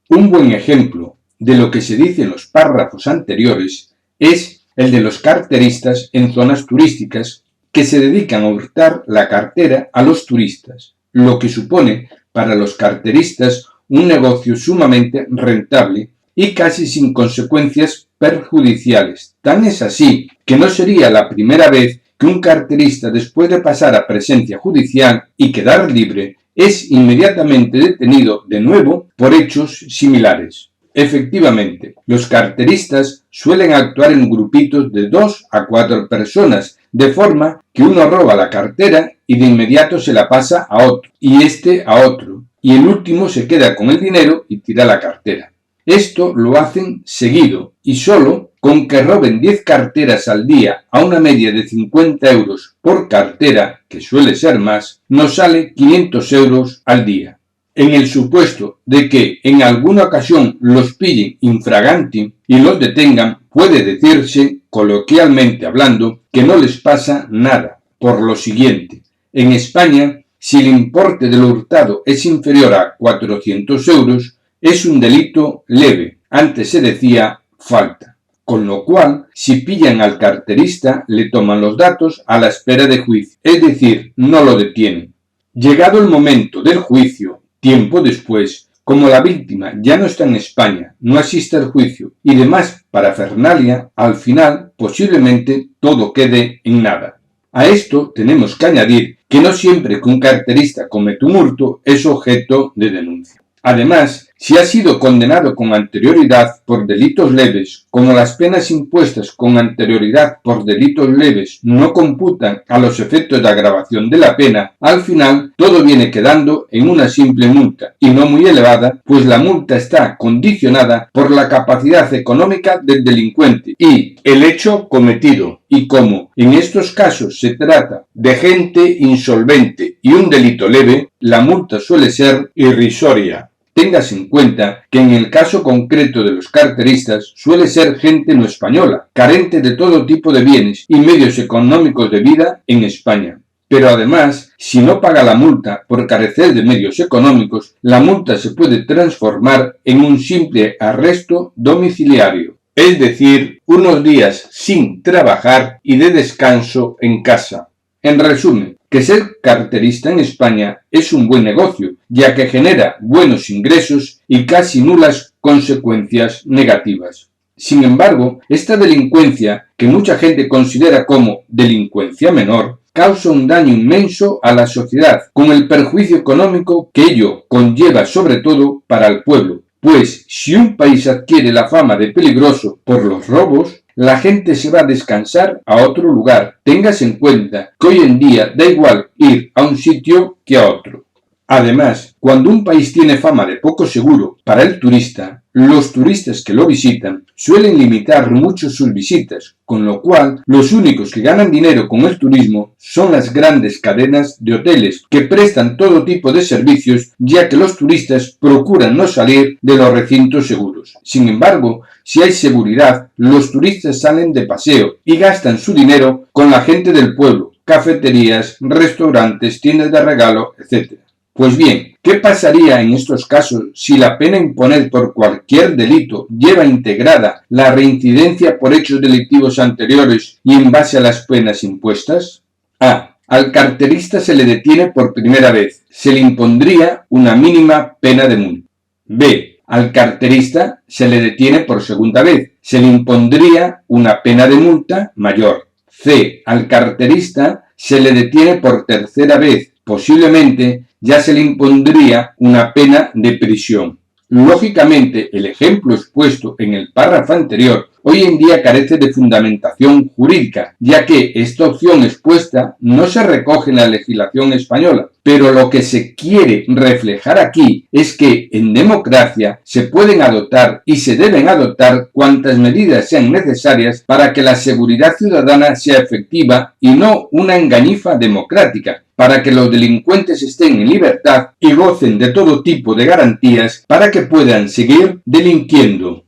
Un buen ejemplo de lo que se dice en los párrafos anteriores es el de los carteristas en zonas turísticas que se dedican a hurtar la cartera a los turistas, lo que supone para los carteristas un negocio sumamente rentable y casi sin consecuencias perjudiciales. Tan es así que no sería la primera vez que un carterista, después de pasar a presencia judicial y quedar libre, es inmediatamente detenido de nuevo por hechos similares. Efectivamente, los carteristas suelen actuar en grupitos de 2 a 4 personas, de forma que uno roba la cartera y de inmediato se la pasa a otro, y este a otro, y el último se queda con el dinero y tira la cartera. Esto lo hacen seguido, y solo con que roben 10 carteras al día a una media de 50 euros por cartera, que suele ser más, nos sale 500 euros al día. En el supuesto de que en alguna ocasión los pillen infraganti y los detengan, puede decirse, coloquialmente hablando, que no les pasa nada. Por lo siguiente, en España, si el importe del hurtado es inferior a 400 euros, es un delito leve, antes se decía falta. Con lo cual, si pillan al carterista, le toman los datos a la espera de juicio, es decir, no lo detienen. Llegado el momento del juicio, tiempo después, como la víctima ya no está en España, no asiste al juicio y demás parafernalia, al final posiblemente todo quede en nada. A esto tenemos que añadir que no siempre que un carterista comete un hurto es objeto de denuncia. Además, si ha sido condenado con anterioridad por delitos leves, como las penas impuestas con anterioridad por delitos leves no computan a los efectos de agravación de la pena, al final todo viene quedando en una simple multa, y no muy elevada, pues la multa está condicionada por la capacidad económica del delincuente y el hecho cometido. Y como en estos casos se trata de gente insolvente y un delito leve, la multa suele ser irrisoria. Téngase en cuenta que en el caso concreto de los carteristas suele ser gente no española, carente de todo tipo de bienes y medios económicos de vida en España. Pero además, si no paga la multa por carecer de medios económicos, la multa se puede transformar en un simple arresto domiciliario, es decir, unos días sin trabajar y de descanso en casa. En resumen, que ser carterista en España es un buen negocio, ya que genera buenos ingresos y casi nulas consecuencias negativas. Sin embargo, esta delincuencia, que mucha gente considera como delincuencia menor, causa un daño inmenso a la sociedad, con el perjuicio económico que ello conlleva sobre todo para el pueblo. Pues si un país adquiere la fama de peligroso por los robos, la gente se va a descansar a otro lugar. Téngase en cuenta que hoy en día da igual ir a un sitio que a otro. Además, cuando un país tiene fama de poco seguro para el turista, los turistas que lo visitan suelen limitar mucho sus visitas, con lo cual los únicos que ganan dinero con el turismo son las grandes cadenas de hoteles que prestan todo tipo de servicios, ya que los turistas procuran no salir de los recintos seguros. Sin embargo, si hay seguridad, los turistas salen de paseo y gastan su dinero con la gente del pueblo, cafeterías, restaurantes, tiendas de regalo, etc. Pues bien, ¿qué pasaría en estos casos si la pena a imponer por cualquier delito lleva integrada la reincidencia por hechos delictivos anteriores y en base a las penas impuestas? A. Al carterista se le detiene por primera vez. Se le impondría una mínima pena de multa. B. Al carterista se le detiene por segunda vez. Se le impondría una pena de multa mayor. C. Al carterista se le detiene por tercera vez. Posiblemente ya se le impondría una pena de prisión. Lógicamente, el ejemplo expuesto en el párrafo anterior hoy en día carece de fundamentación jurídica, ya que esta opción expuesta no se recoge en la legislación española. Pero lo que se quiere reflejar aquí es que en democracia se pueden adoptar y se deben adoptar cuantas medidas sean necesarias para que la seguridad ciudadana sea efectiva y no una engañifa democrática, para que los delincuentes estén en libertad y gocen de todo tipo de garantías para que puedan seguir delinquiendo.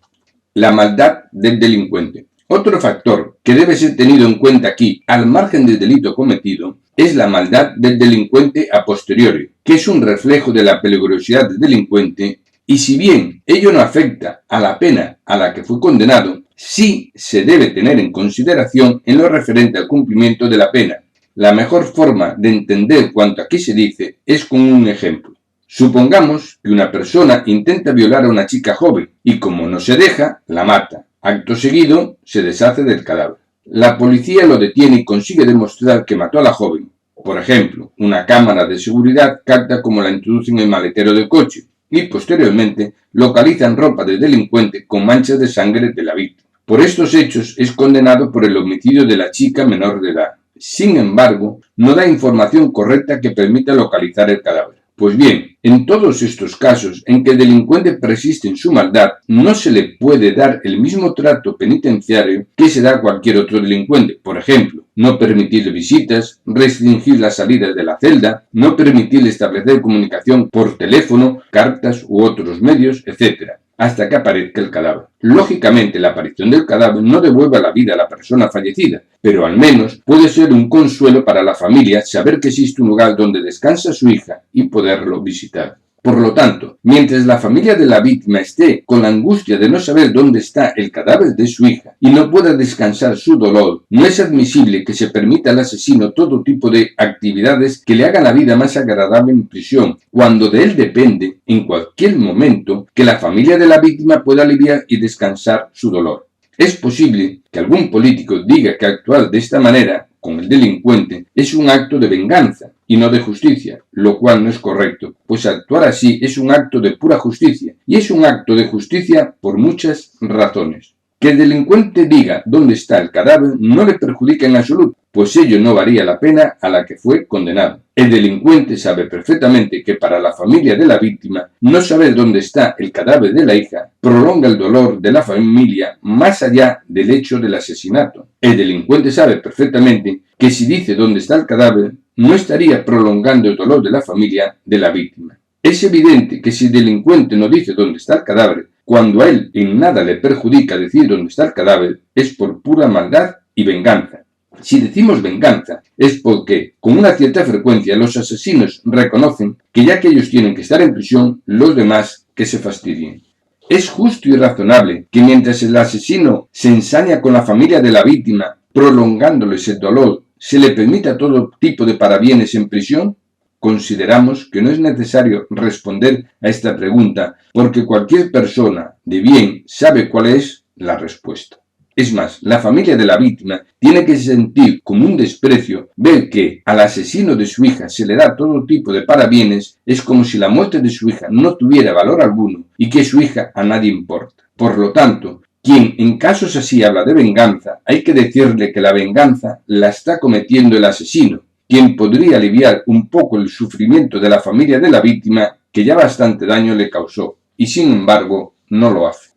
La maldad del delincuente. Otro factor que debe ser tenido en cuenta aquí, al margen del delito cometido, es la maldad del delincuente a posteriori, que es un reflejo de la peligrosidad del delincuente, y si bien ello no afecta a la pena a la que fue condenado, sí se debe tener en consideración en lo referente al cumplimiento de la pena. La mejor forma de entender cuanto aquí se dice es con un ejemplo. Supongamos que una persona intenta violar a una chica joven y como no se deja, la mata. Acto seguido, se deshace del cadáver. La policía lo detiene y consigue demostrar que mató a la joven. Por ejemplo, una cámara de seguridad capta cómo la introduce en el maletero del coche y posteriormente localizan ropa del delincuente con manchas de sangre de la víctima. Por estos hechos es condenado por el homicidio de la chica menor de edad. Sin embargo, no da información correcta que permita localizar el cadáver. Pues bien, en todos estos casos en que el delincuente persiste en su maldad, no se le puede dar el mismo trato penitenciario que se da a cualquier otro delincuente. Por ejemplo, no permitirle visitas, restringir las salidas de la celda, no permitirle establecer comunicación por teléfono, cartas u otros medios, etc., hasta que aparezca el cadáver. Lógicamente, la aparición del cadáver no devuelve la vida a la persona fallecida, pero al menos puede ser un consuelo para la familia saber que existe un lugar donde descansa su hija y poderlo visitar. Por lo tanto, mientras la familia de la víctima esté con la angustia de no saber dónde está el cadáver de su hija y no pueda descansar su dolor, no es admisible que se permita al asesino todo tipo de actividades que le hagan la vida más agradable en prisión, cuando de él depende, en cualquier momento, que la familia de la víctima pueda aliviar y descansar su dolor. Es posible que algún político diga que actuar de esta manera con el delincuente es un acto de venganza y no de justicia, lo cual no es correcto, pues actuar así es un acto de pura justicia, y es un acto de justicia por muchas razones. Que el delincuente diga dónde está el cadáver no le perjudica en absoluto, pues ello no varía la pena a la que fue condenado. El delincuente sabe perfectamente que para la familia de la víctima no saber dónde está el cadáver de la hija prolonga el dolor de la familia más allá del hecho del asesinato. El delincuente sabe perfectamente que si dice dónde está el cadáver no estaría prolongando el dolor de la familia de la víctima. Es evidente que si el delincuente no dice dónde está el cadáver, cuando a él en nada le perjudica decir dónde está el cadáver, es por pura maldad y venganza. Si decimos venganza, es porque, con una cierta frecuencia, los asesinos reconocen que ya que ellos tienen que estar en prisión, los demás que se fastidien. Es justo y razonable que mientras el asesino se ensaña con la familia de la víctima, prolongándoles el dolor, se le permita todo tipo de parabienes en prisión. Consideramos que no es necesario responder a esta pregunta porque cualquier persona de bien sabe cuál es la respuesta. Es más, la familia de la víctima tiene que sentir como un desprecio ver que al asesino de su hija se le da todo tipo de parabienes. Es como si la muerte de su hija no tuviera valor alguno y que su hija a nadie importa. Por lo tanto, quien en casos así habla de venganza, hay que decirle que la venganza la está cometiendo el asesino, quien podría aliviar un poco el sufrimiento de la familia de la víctima que ya bastante daño le causó, y sin embargo no lo hace.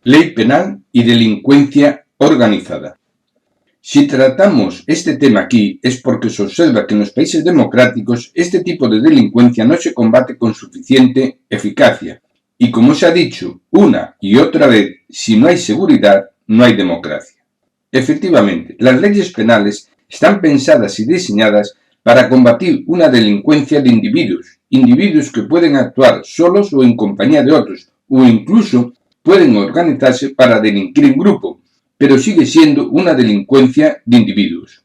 Ley penal y delincuencia organizada. Si tratamos este tema aquí es porque se observa que en los países democráticos este tipo de delincuencia no se combate con suficiente eficacia. Y como se ha dicho una y otra vez, si no hay seguridad, no hay democracia. Efectivamente, las leyes penales están pensadas y diseñadas para combatir una delincuencia de individuos que pueden actuar solos o en compañía de otros, o incluso pueden organizarse para delinquir en grupo, pero sigue siendo una delincuencia de individuos.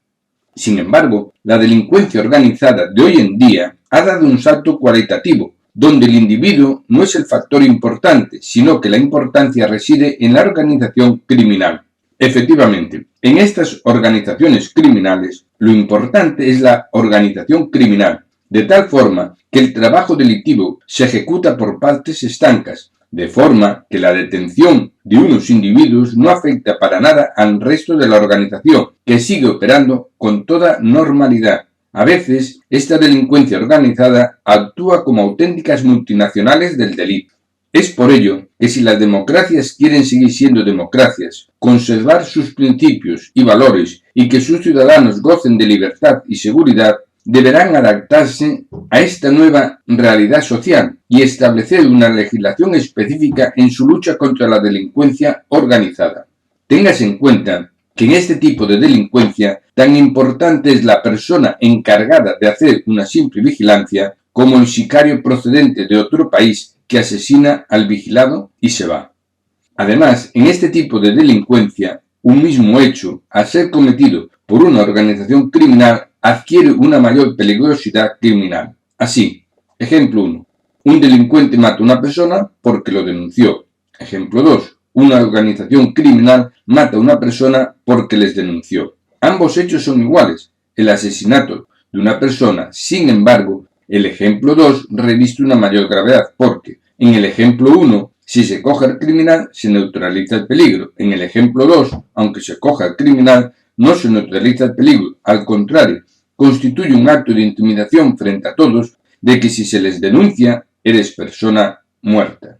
Sin embargo, la delincuencia organizada de hoy en día ha dado un salto cualitativo, donde el individuo no es el factor importante, sino que la importancia reside en la organización criminal. Efectivamente, en estas organizaciones criminales, lo importante es la organización criminal, de tal forma que el trabajo delictivo se ejecuta por partes estancas, de forma que la detención de unos individuos no afecta para nada al resto de la organización, que sigue operando con toda normalidad. A veces, esta delincuencia organizada actúa como auténticas multinacionales del delito. Es por ello que si las democracias quieren seguir siendo democracias, conservar sus principios y valores y que sus ciudadanos gocen de libertad y seguridad, deberán adaptarse a esta nueva realidad social y establecer una legislación específica en su lucha contra la delincuencia organizada. Téngase en cuenta que en este tipo de delincuencia tan importante es la persona encargada de hacer una simple vigilancia como el sicario procedente de otro país que asesina al vigilado y se va. Además, en este tipo de delincuencia, un mismo hecho, al ser cometido por una organización criminal, adquiere una mayor peligrosidad criminal. Así, ejemplo 1. Un delincuente mata a una persona porque lo denunció. Ejemplo 2. Una organización criminal mata a una persona porque les denunció. Ambos hechos son iguales, el asesinato de una persona. Sin embargo, el ejemplo 2 reviste una mayor gravedad porque, en el ejemplo 1, si se coge al criminal, se neutraliza el peligro. En el ejemplo 2, aunque se coja al criminal, no se neutraliza el peligro. Al contrario, constituye un acto de intimidación frente a todos de que si se les denuncia, eres persona muerta.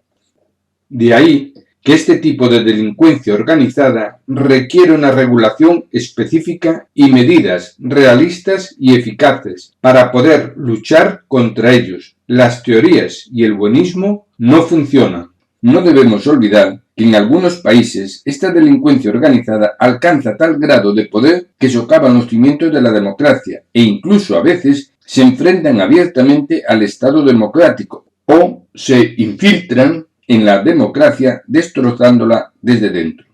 De ahí que este tipo de delincuencia organizada requiere una regulación específica y medidas realistas y eficaces para poder luchar contra ellos. Las teorías y el buenismo no funcionan. No debemos olvidar que en algunos países esta delincuencia organizada alcanza tal grado de poder que socava los cimientos de la democracia e incluso a veces se enfrentan abiertamente al Estado democrático o se infiltran en la democracia destrozándola desde dentro.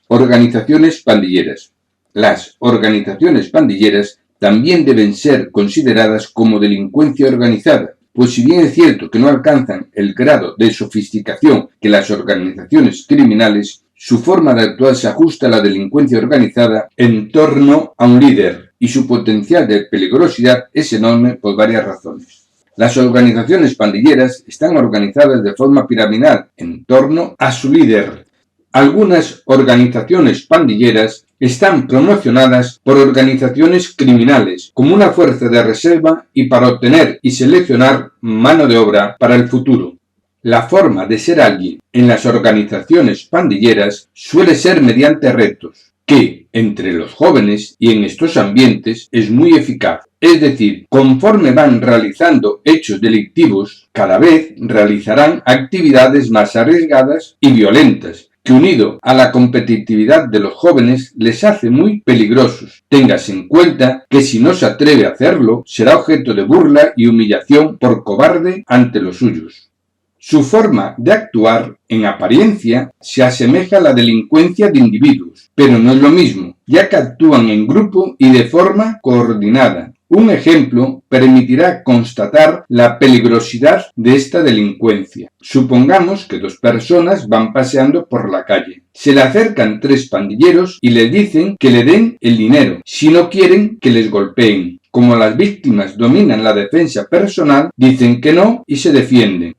Organizaciones pandilleras. Las organizaciones pandilleras también deben ser consideradas como delincuencia organizada, pues si bien es cierto que no alcanzan el grado de sofisticación que las organizaciones criminales, su forma de actuar se ajusta a la delincuencia organizada en torno a un líder, y su potencial de peligrosidad es enorme por varias razones. Las organizaciones pandilleras están organizadas de forma piramidal en torno a su líder. Algunas organizaciones pandilleras están promocionadas por organizaciones criminales como una fuerza de reserva y para obtener y seleccionar mano de obra para el futuro. La forma de ser alguien en las organizaciones pandilleras suele ser mediante retos, que entre los jóvenes y en estos ambientes es muy eficaz. Es decir, conforme van realizando hechos delictivos, cada vez realizarán actividades más arriesgadas y violentas, que unido a la competitividad de los jóvenes les hace muy peligrosos. Téngase en cuenta que si no se atreve a hacerlo, será objeto de burla y humillación por cobarde ante los suyos. Su forma de actuar, en apariencia, se asemeja a la delincuencia de individuos, pero no es lo mismo, ya que actúan en grupo y de forma coordinada. Un ejemplo permitirá constatar la peligrosidad de esta delincuencia. Supongamos que dos personas van paseando por la calle. Se le acercan tres pandilleros y les dicen que le den el dinero, si no quieren que les golpeen. Como las víctimas dominan la defensa personal, dicen que no y se defienden.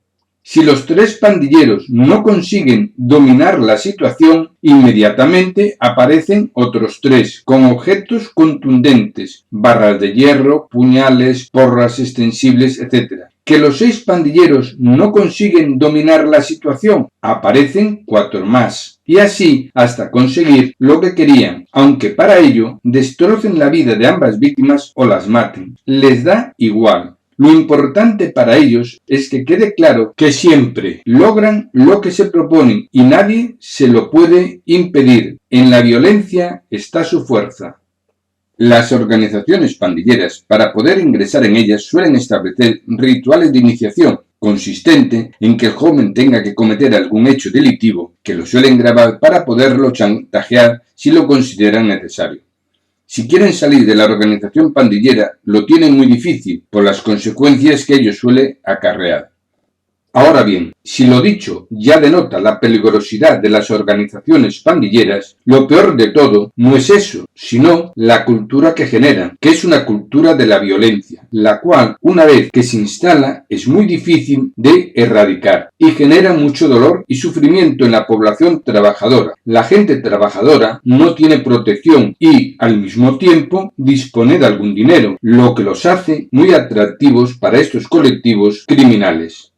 Si los tres pandilleros no consiguen dominar la situación, inmediatamente aparecen otros tres con objetos contundentes, barras de hierro, puñales, porras extensibles, etc. Que los 6 pandilleros no consiguen dominar la situación, aparecen 4 más. Y así hasta conseguir lo que querían, aunque para ello destrocen la vida de ambas víctimas o las maten. Les da igual. Lo importante para ellos es que quede claro que siempre logran lo que se proponen y nadie se lo puede impedir. En la violencia está su fuerza. Las organizaciones pandilleras, para poder ingresar en ellas, suelen establecer rituales de iniciación, consistente en que el joven tenga que cometer algún hecho delictivo, que lo suelen grabar para poderlo chantajear si lo consideran necesario. Si quieren salir de la organización pandillera, lo tienen muy difícil por las consecuencias que ello suele acarrear. Ahora bien, si lo dicho ya denota la peligrosidad de las organizaciones pandilleras, lo peor de todo no es eso, sino la cultura que generan, que es una cultura de la violencia, la cual, una vez que se instala, es muy difícil de erradicar y genera mucho dolor y sufrimiento en la población trabajadora. La gente trabajadora no tiene protección y, al mismo tiempo, dispone de algún dinero, lo que los hace muy atractivos para estos colectivos criminales.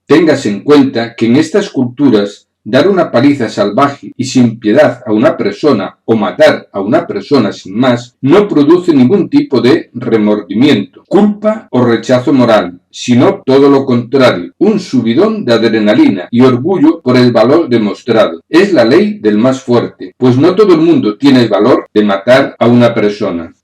Téngase en cuenta que en estas culturas dar una paliza salvaje y sin piedad a una persona o matar a una persona sin más no produce ningún tipo de remordimiento, culpa o rechazo moral, sino todo lo contrario, un subidón de adrenalina y orgullo por el valor demostrado. Es la ley del más fuerte, pues no todo el mundo tiene el valor de matar a una persona.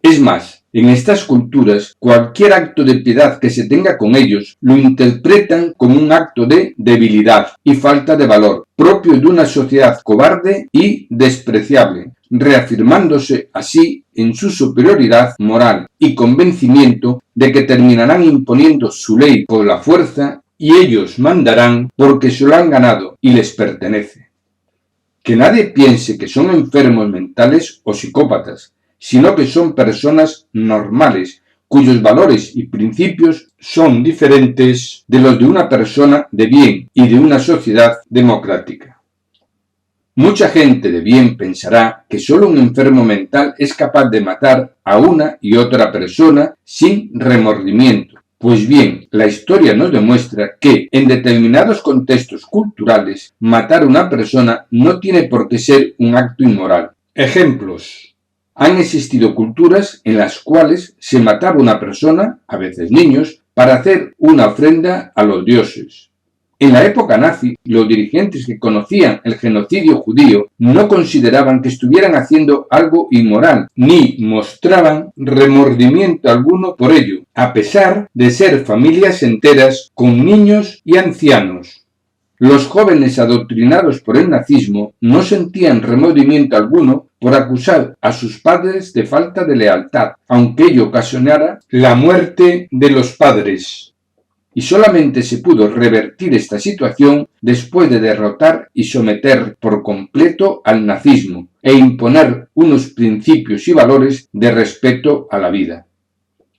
Es más, en estas culturas, cualquier acto de piedad que se tenga con ellos lo interpretan como un acto de debilidad y falta de valor, propio de una sociedad cobarde y despreciable, reafirmándose así en su superioridad moral y convencimiento de que terminarán imponiendo su ley por la fuerza y ellos mandarán porque se lo han ganado y les pertenece. Que nadie piense que son enfermos mentales o psicópatas, sino que son personas normales, cuyos valores y principios son diferentes de los de una persona de bien y de una sociedad democrática. Mucha gente de bien pensará que solo un enfermo mental es capaz de matar a una y otra persona sin remordimiento. Pues bien, la historia nos demuestra que, en determinados contextos culturales, matar a una persona no tiene por qué ser un acto inmoral. Ejemplos. Han existido culturas en las cuales se mataba a una persona, a veces niños, para hacer una ofrenda a los dioses. En la época nazi, los dirigentes que conocían el genocidio judío no consideraban que estuvieran haciendo algo inmoral, ni mostraban remordimiento alguno por ello, a pesar de ser familias enteras con niños y ancianos. Los jóvenes adoctrinados por el nazismo no sentían remordimiento alguno por acusar a sus padres de falta de lealtad, aunque ello ocasionara la muerte de los padres. Y solamente se pudo revertir esta situación después de derrotar y someter por completo al nazismo e imponer unos principios y valores de respeto a la vida.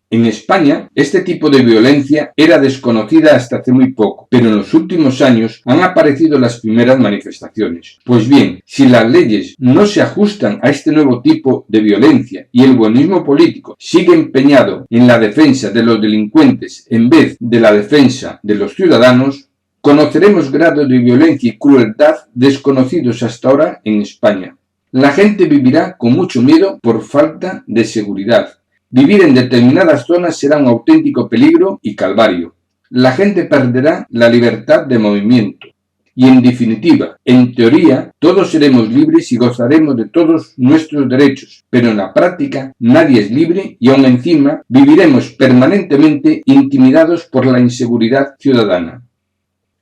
En España, este tipo de violencia era desconocida hasta hace muy poco, pero en los últimos años han aparecido las primeras manifestaciones. Pues bien, si las leyes no se ajustan a este nuevo tipo de violencia y el buenismo político sigue empeñado en la defensa de los delincuentes en vez de la defensa de los ciudadanos, conoceremos grados de violencia y crueldad desconocidos hasta ahora en España. La gente vivirá con mucho miedo por falta de seguridad. Vivir en determinadas zonas será un auténtico peligro y calvario. La gente perderá la libertad de movimiento. Y en definitiva, en teoría, todos seremos libres y gozaremos de todos nuestros derechos, pero en la práctica nadie es libre y aún encima viviremos permanentemente intimidados por la inseguridad ciudadana.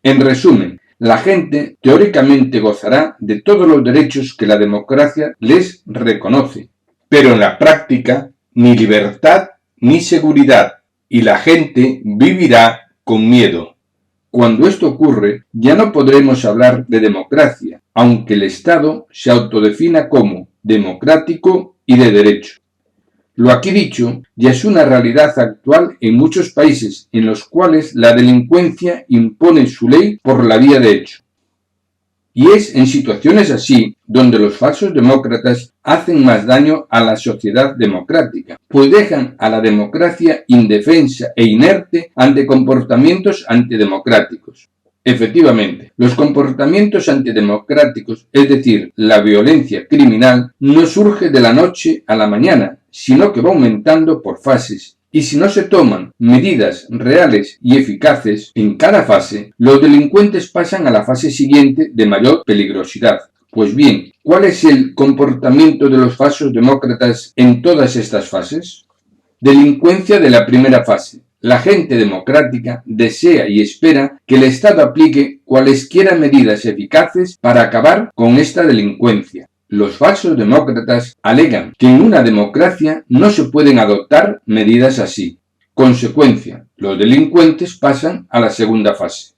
En resumen, la gente teóricamente gozará de todos los derechos que la democracia les reconoce, pero en la práctica ni libertad ni seguridad, y la gente vivirá con miedo. Cuando esto ocurre, ya no podremos hablar de democracia, aunque el Estado se autodefina como democrático y de derecho. Lo aquí dicho ya es una realidad actual en muchos países en los cuales la delincuencia impone su ley por la vía de hecho. Y es en situaciones así donde los falsos demócratas hacen más daño a la sociedad democrática, pues dejan a la democracia indefensa e inerte ante comportamientos antidemocráticos. Efectivamente, los comportamientos antidemocráticos, es decir, la violencia criminal, no surge de la noche a la mañana, sino que va aumentando por fases. Y si no se toman medidas reales y eficaces en cada fase, los delincuentes pasan a la fase siguiente de mayor peligrosidad. Pues bien, ¿cuál es el comportamiento de los falsos demócratas en todas estas fases? Delincuencia de la primera fase. La gente democrática desea y espera que el Estado aplique cualesquiera medidas eficaces para acabar con esta delincuencia. Los falsos demócratas alegan que en una democracia no se pueden adoptar medidas así. Consecuencia, los delincuentes pasan a la segunda fase.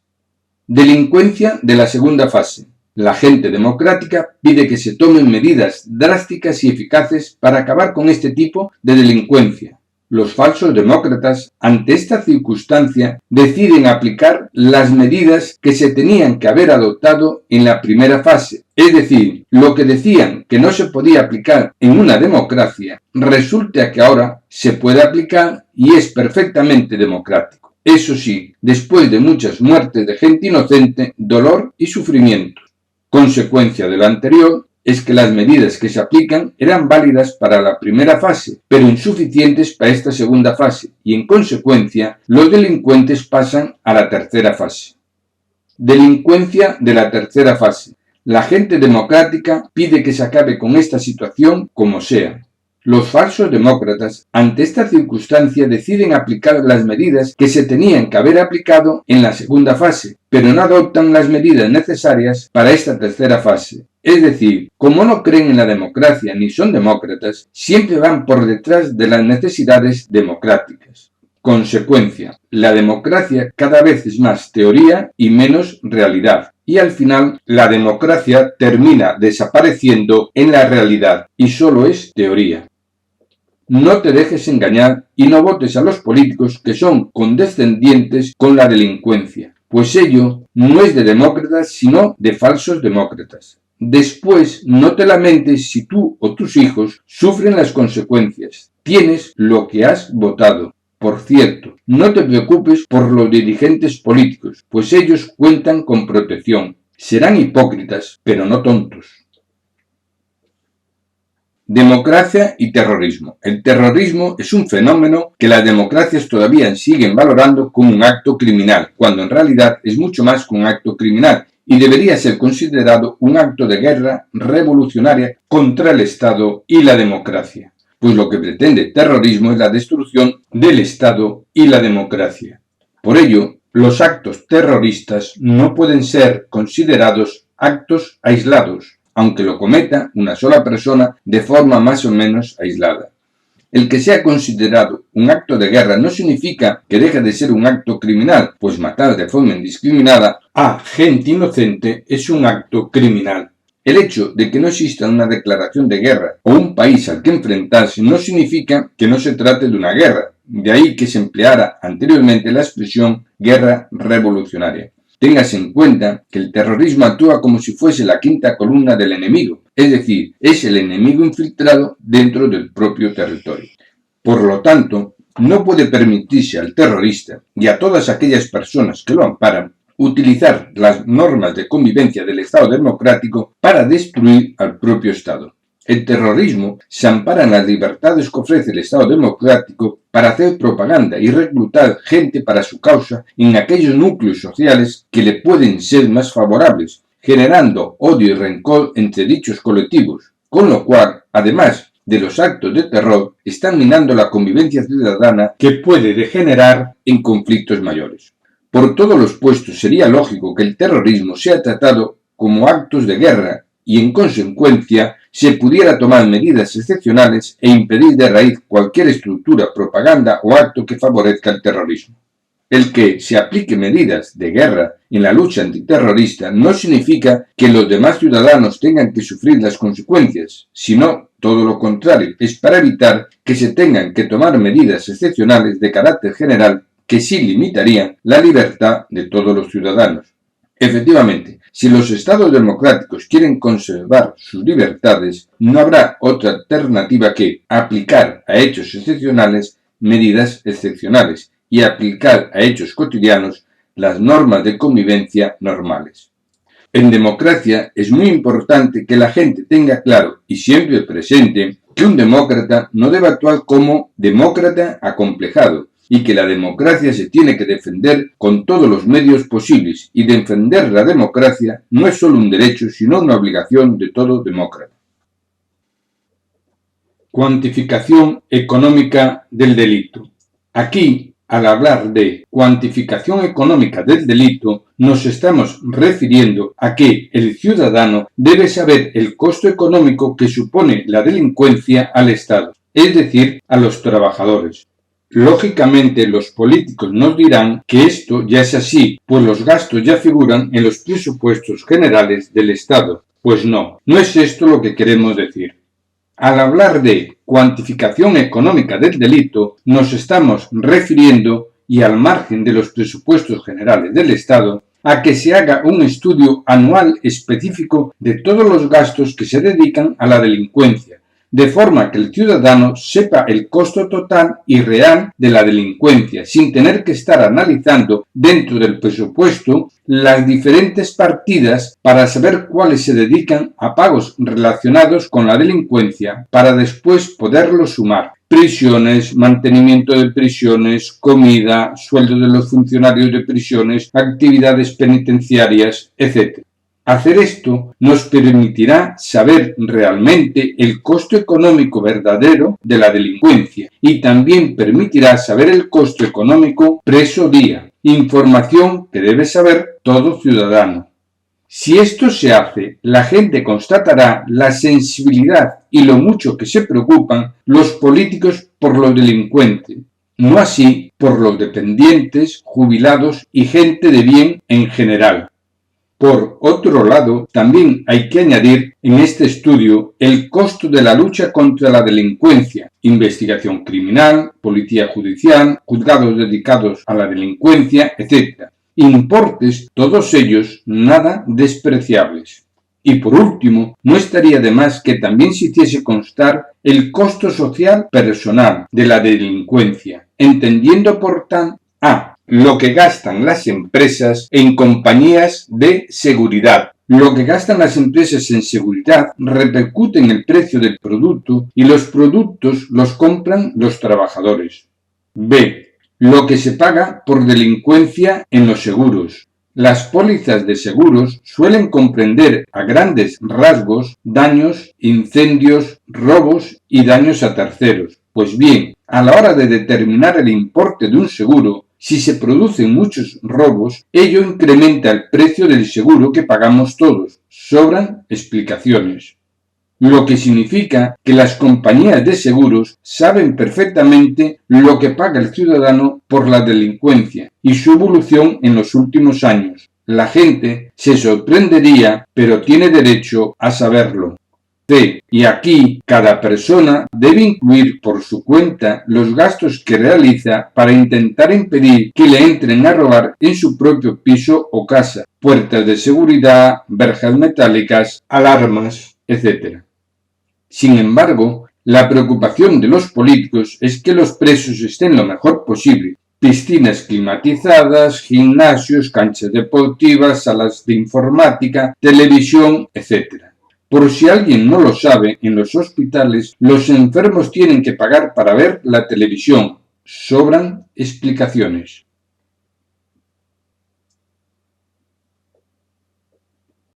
Delincuencia de la segunda fase. La gente democrática pide que se tomen medidas drásticas y eficaces para acabar con este tipo de delincuencia. Los falsos demócratas, ante esta circunstancia, deciden aplicar las medidas que se tenían que haber adoptado en la primera fase. Es decir, lo que decían que no se podía aplicar en una democracia, resulta que ahora se puede aplicar y es perfectamente democrático. Eso sí, después de muchas muertes de gente inocente, dolor y sufrimiento. Consecuencia de lo anterior, es que las medidas que se aplican eran válidas para la primera fase, pero insuficientes para esta segunda fase, y en consecuencia los delincuentes pasan a la tercera fase. Delincuencia de la tercera fase. La gente democrática pide que se acabe con esta situación como sea. Los falsos demócratas, ante esta circunstancia, deciden aplicar las medidas que se tenían que haber aplicado en la segunda fase, pero no adoptan las medidas necesarias para esta tercera fase. Es decir, como no creen en la democracia ni son demócratas, siempre van por detrás de las necesidades democráticas. Consecuencia, la democracia cada vez es más teoría y menos realidad. Y al final, la democracia termina desapareciendo en la realidad y solo es teoría. No te dejes engañar y no votes a los políticos que son condescendientes con la delincuencia, pues ello no es de demócratas sino de falsos demócratas. Después no te lamentes si tú o tus hijos sufren las consecuencias. Tienes lo que has votado. Por cierto, no te preocupes por los dirigentes políticos, pues ellos cuentan con protección. Serán hipócritas, pero no tontos. Democracia y terrorismo. El terrorismo es un fenómeno que las democracias todavía siguen valorando como un acto criminal, cuando en realidad es mucho más que un acto criminal y debería ser considerado un acto de guerra revolucionaria contra el Estado y la democracia, pues lo que pretende el terrorismo es la destrucción del Estado y la democracia. Por ello, los actos terroristas no pueden ser considerados actos aislados, aunque lo cometa una sola persona de forma más o menos aislada. El que sea considerado un acto de guerra no significa que deje de ser un acto criminal, pues matar de forma indiscriminada a gente inocente es un acto criminal. El hecho de que no exista una declaración de guerra o un país al que enfrentarse no significa que no se trate de una guerra, de ahí que se empleara anteriormente la expresión guerra revolucionaria. Téngase en cuenta que el terrorismo actúa como si fuese la quinta columna del enemigo, es decir, es el enemigo infiltrado dentro del propio territorio. Por lo tanto, no puede permitirse al terrorista y a todas aquellas personas que lo amparan utilizar las normas de convivencia del Estado democrático para destruir al propio Estado. El terrorismo se ampara en las libertades que ofrece el Estado democrático para hacer propaganda y reclutar gente para su causa en aquellos núcleos sociales que le pueden ser más favorables, generando odio y rencor entre dichos colectivos, con lo cual, además de los actos de terror, están minando la convivencia ciudadana que puede degenerar en conflictos mayores. Por todos los puestos sería lógico que el terrorismo sea tratado como actos de guerra y en consecuencia se pudiera tomar medidas excepcionales e impedir de raíz cualquier estructura, propaganda o acto que favorezca el terrorismo. El que se aplique medidas de guerra en la lucha antiterrorista no significa que los demás ciudadanos tengan que sufrir las consecuencias, sino todo lo contrario, es para evitar que se tengan que tomar medidas excepcionales de carácter general que sí limitarían la libertad de todos los ciudadanos. Efectivamente, si los estados democráticos quieren conservar sus libertades, no habrá otra alternativa que aplicar a hechos excepcionales medidas excepcionales y aplicar a hechos cotidianos las normas de convivencia normales. En democracia es muy importante que la gente tenga claro y siempre presente que un demócrata no debe actuar como demócrata acomplejado, y que la democracia se tiene que defender con todos los medios posibles, y defender la democracia no es solo un derecho, sino una obligación de todo demócrata. Cuantificación económica del delito. Aquí, al hablar de cuantificación económica del delito, nos estamos refiriendo a que el ciudadano debe saber el costo económico que supone la delincuencia al Estado, es decir, a los trabajadores. Lógicamente, los políticos nos dirán que esto ya es así, pues los gastos ya figuran en los presupuestos generales del Estado. Pues no es esto lo que queremos decir. Al hablar de cuantificación económica del delito, nos estamos refiriendo, y al margen de los presupuestos generales del Estado, a que se haga un estudio anual específico de todos los gastos que se dedican a la delincuencia, de forma que el ciudadano sepa el costo total y real de la delincuencia, sin tener que estar analizando dentro del presupuesto las diferentes partidas para saber cuáles se dedican a pagos relacionados con la delincuencia, para después poderlos sumar. Prisiones, mantenimiento de prisiones, comida, sueldo de los funcionarios de prisiones, actividades penitenciarias, etc. Hacer esto nos permitirá saber realmente el costo económico verdadero de la delincuencia y también permitirá saber el costo económico preso día, información que debe saber todo ciudadano. Si esto se hace, la gente constatará la sensibilidad y lo mucho que se preocupan los políticos por los delincuentes, no así por los dependientes, jubilados y gente de bien en general. Por otro lado, también hay que añadir en este estudio el costo de la lucha contra la delincuencia, investigación criminal, policía judicial, juzgados dedicados a la delincuencia, etc. Importes, todos ellos nada despreciables. Y por último, no estaría de más que también se hiciese constar el costo social personal de la delincuencia, entendiendo por tanto a lo que gastan las empresas en compañías de seguridad, Lo que gastan las empresas en seguridad repercute en el precio del producto y los productos los compran los trabajadores. B. Lo que se paga por delincuencia en los seguros. Las pólizas de seguros suelen comprender a grandes rasgos daños, incendios, robos y daños a terceros. Pues bien, a la hora de determinar el importe de un seguro, si se producen muchos robos, ello incrementa el precio del seguro que pagamos todos. Sobran explicaciones. Lo que significa que las compañías de seguros saben perfectamente lo que paga el ciudadano por la delincuencia y su evolución en los últimos años. La gente se sorprendería, pero tiene derecho a saberlo. C. Y aquí cada persona debe incluir por su cuenta los gastos que realiza para intentar impedir que le entren a robar en su propio piso o casa, puertas de seguridad, verjas metálicas, alarmas, etc. Sin embargo, la preocupación de los políticos es que los presos estén lo mejor posible. Piscinas climatizadas, gimnasios, canchas deportivas, salas de informática, televisión, etc. Por si alguien no lo sabe, en los hospitales los enfermos tienen que pagar para ver la televisión. Sobran explicaciones.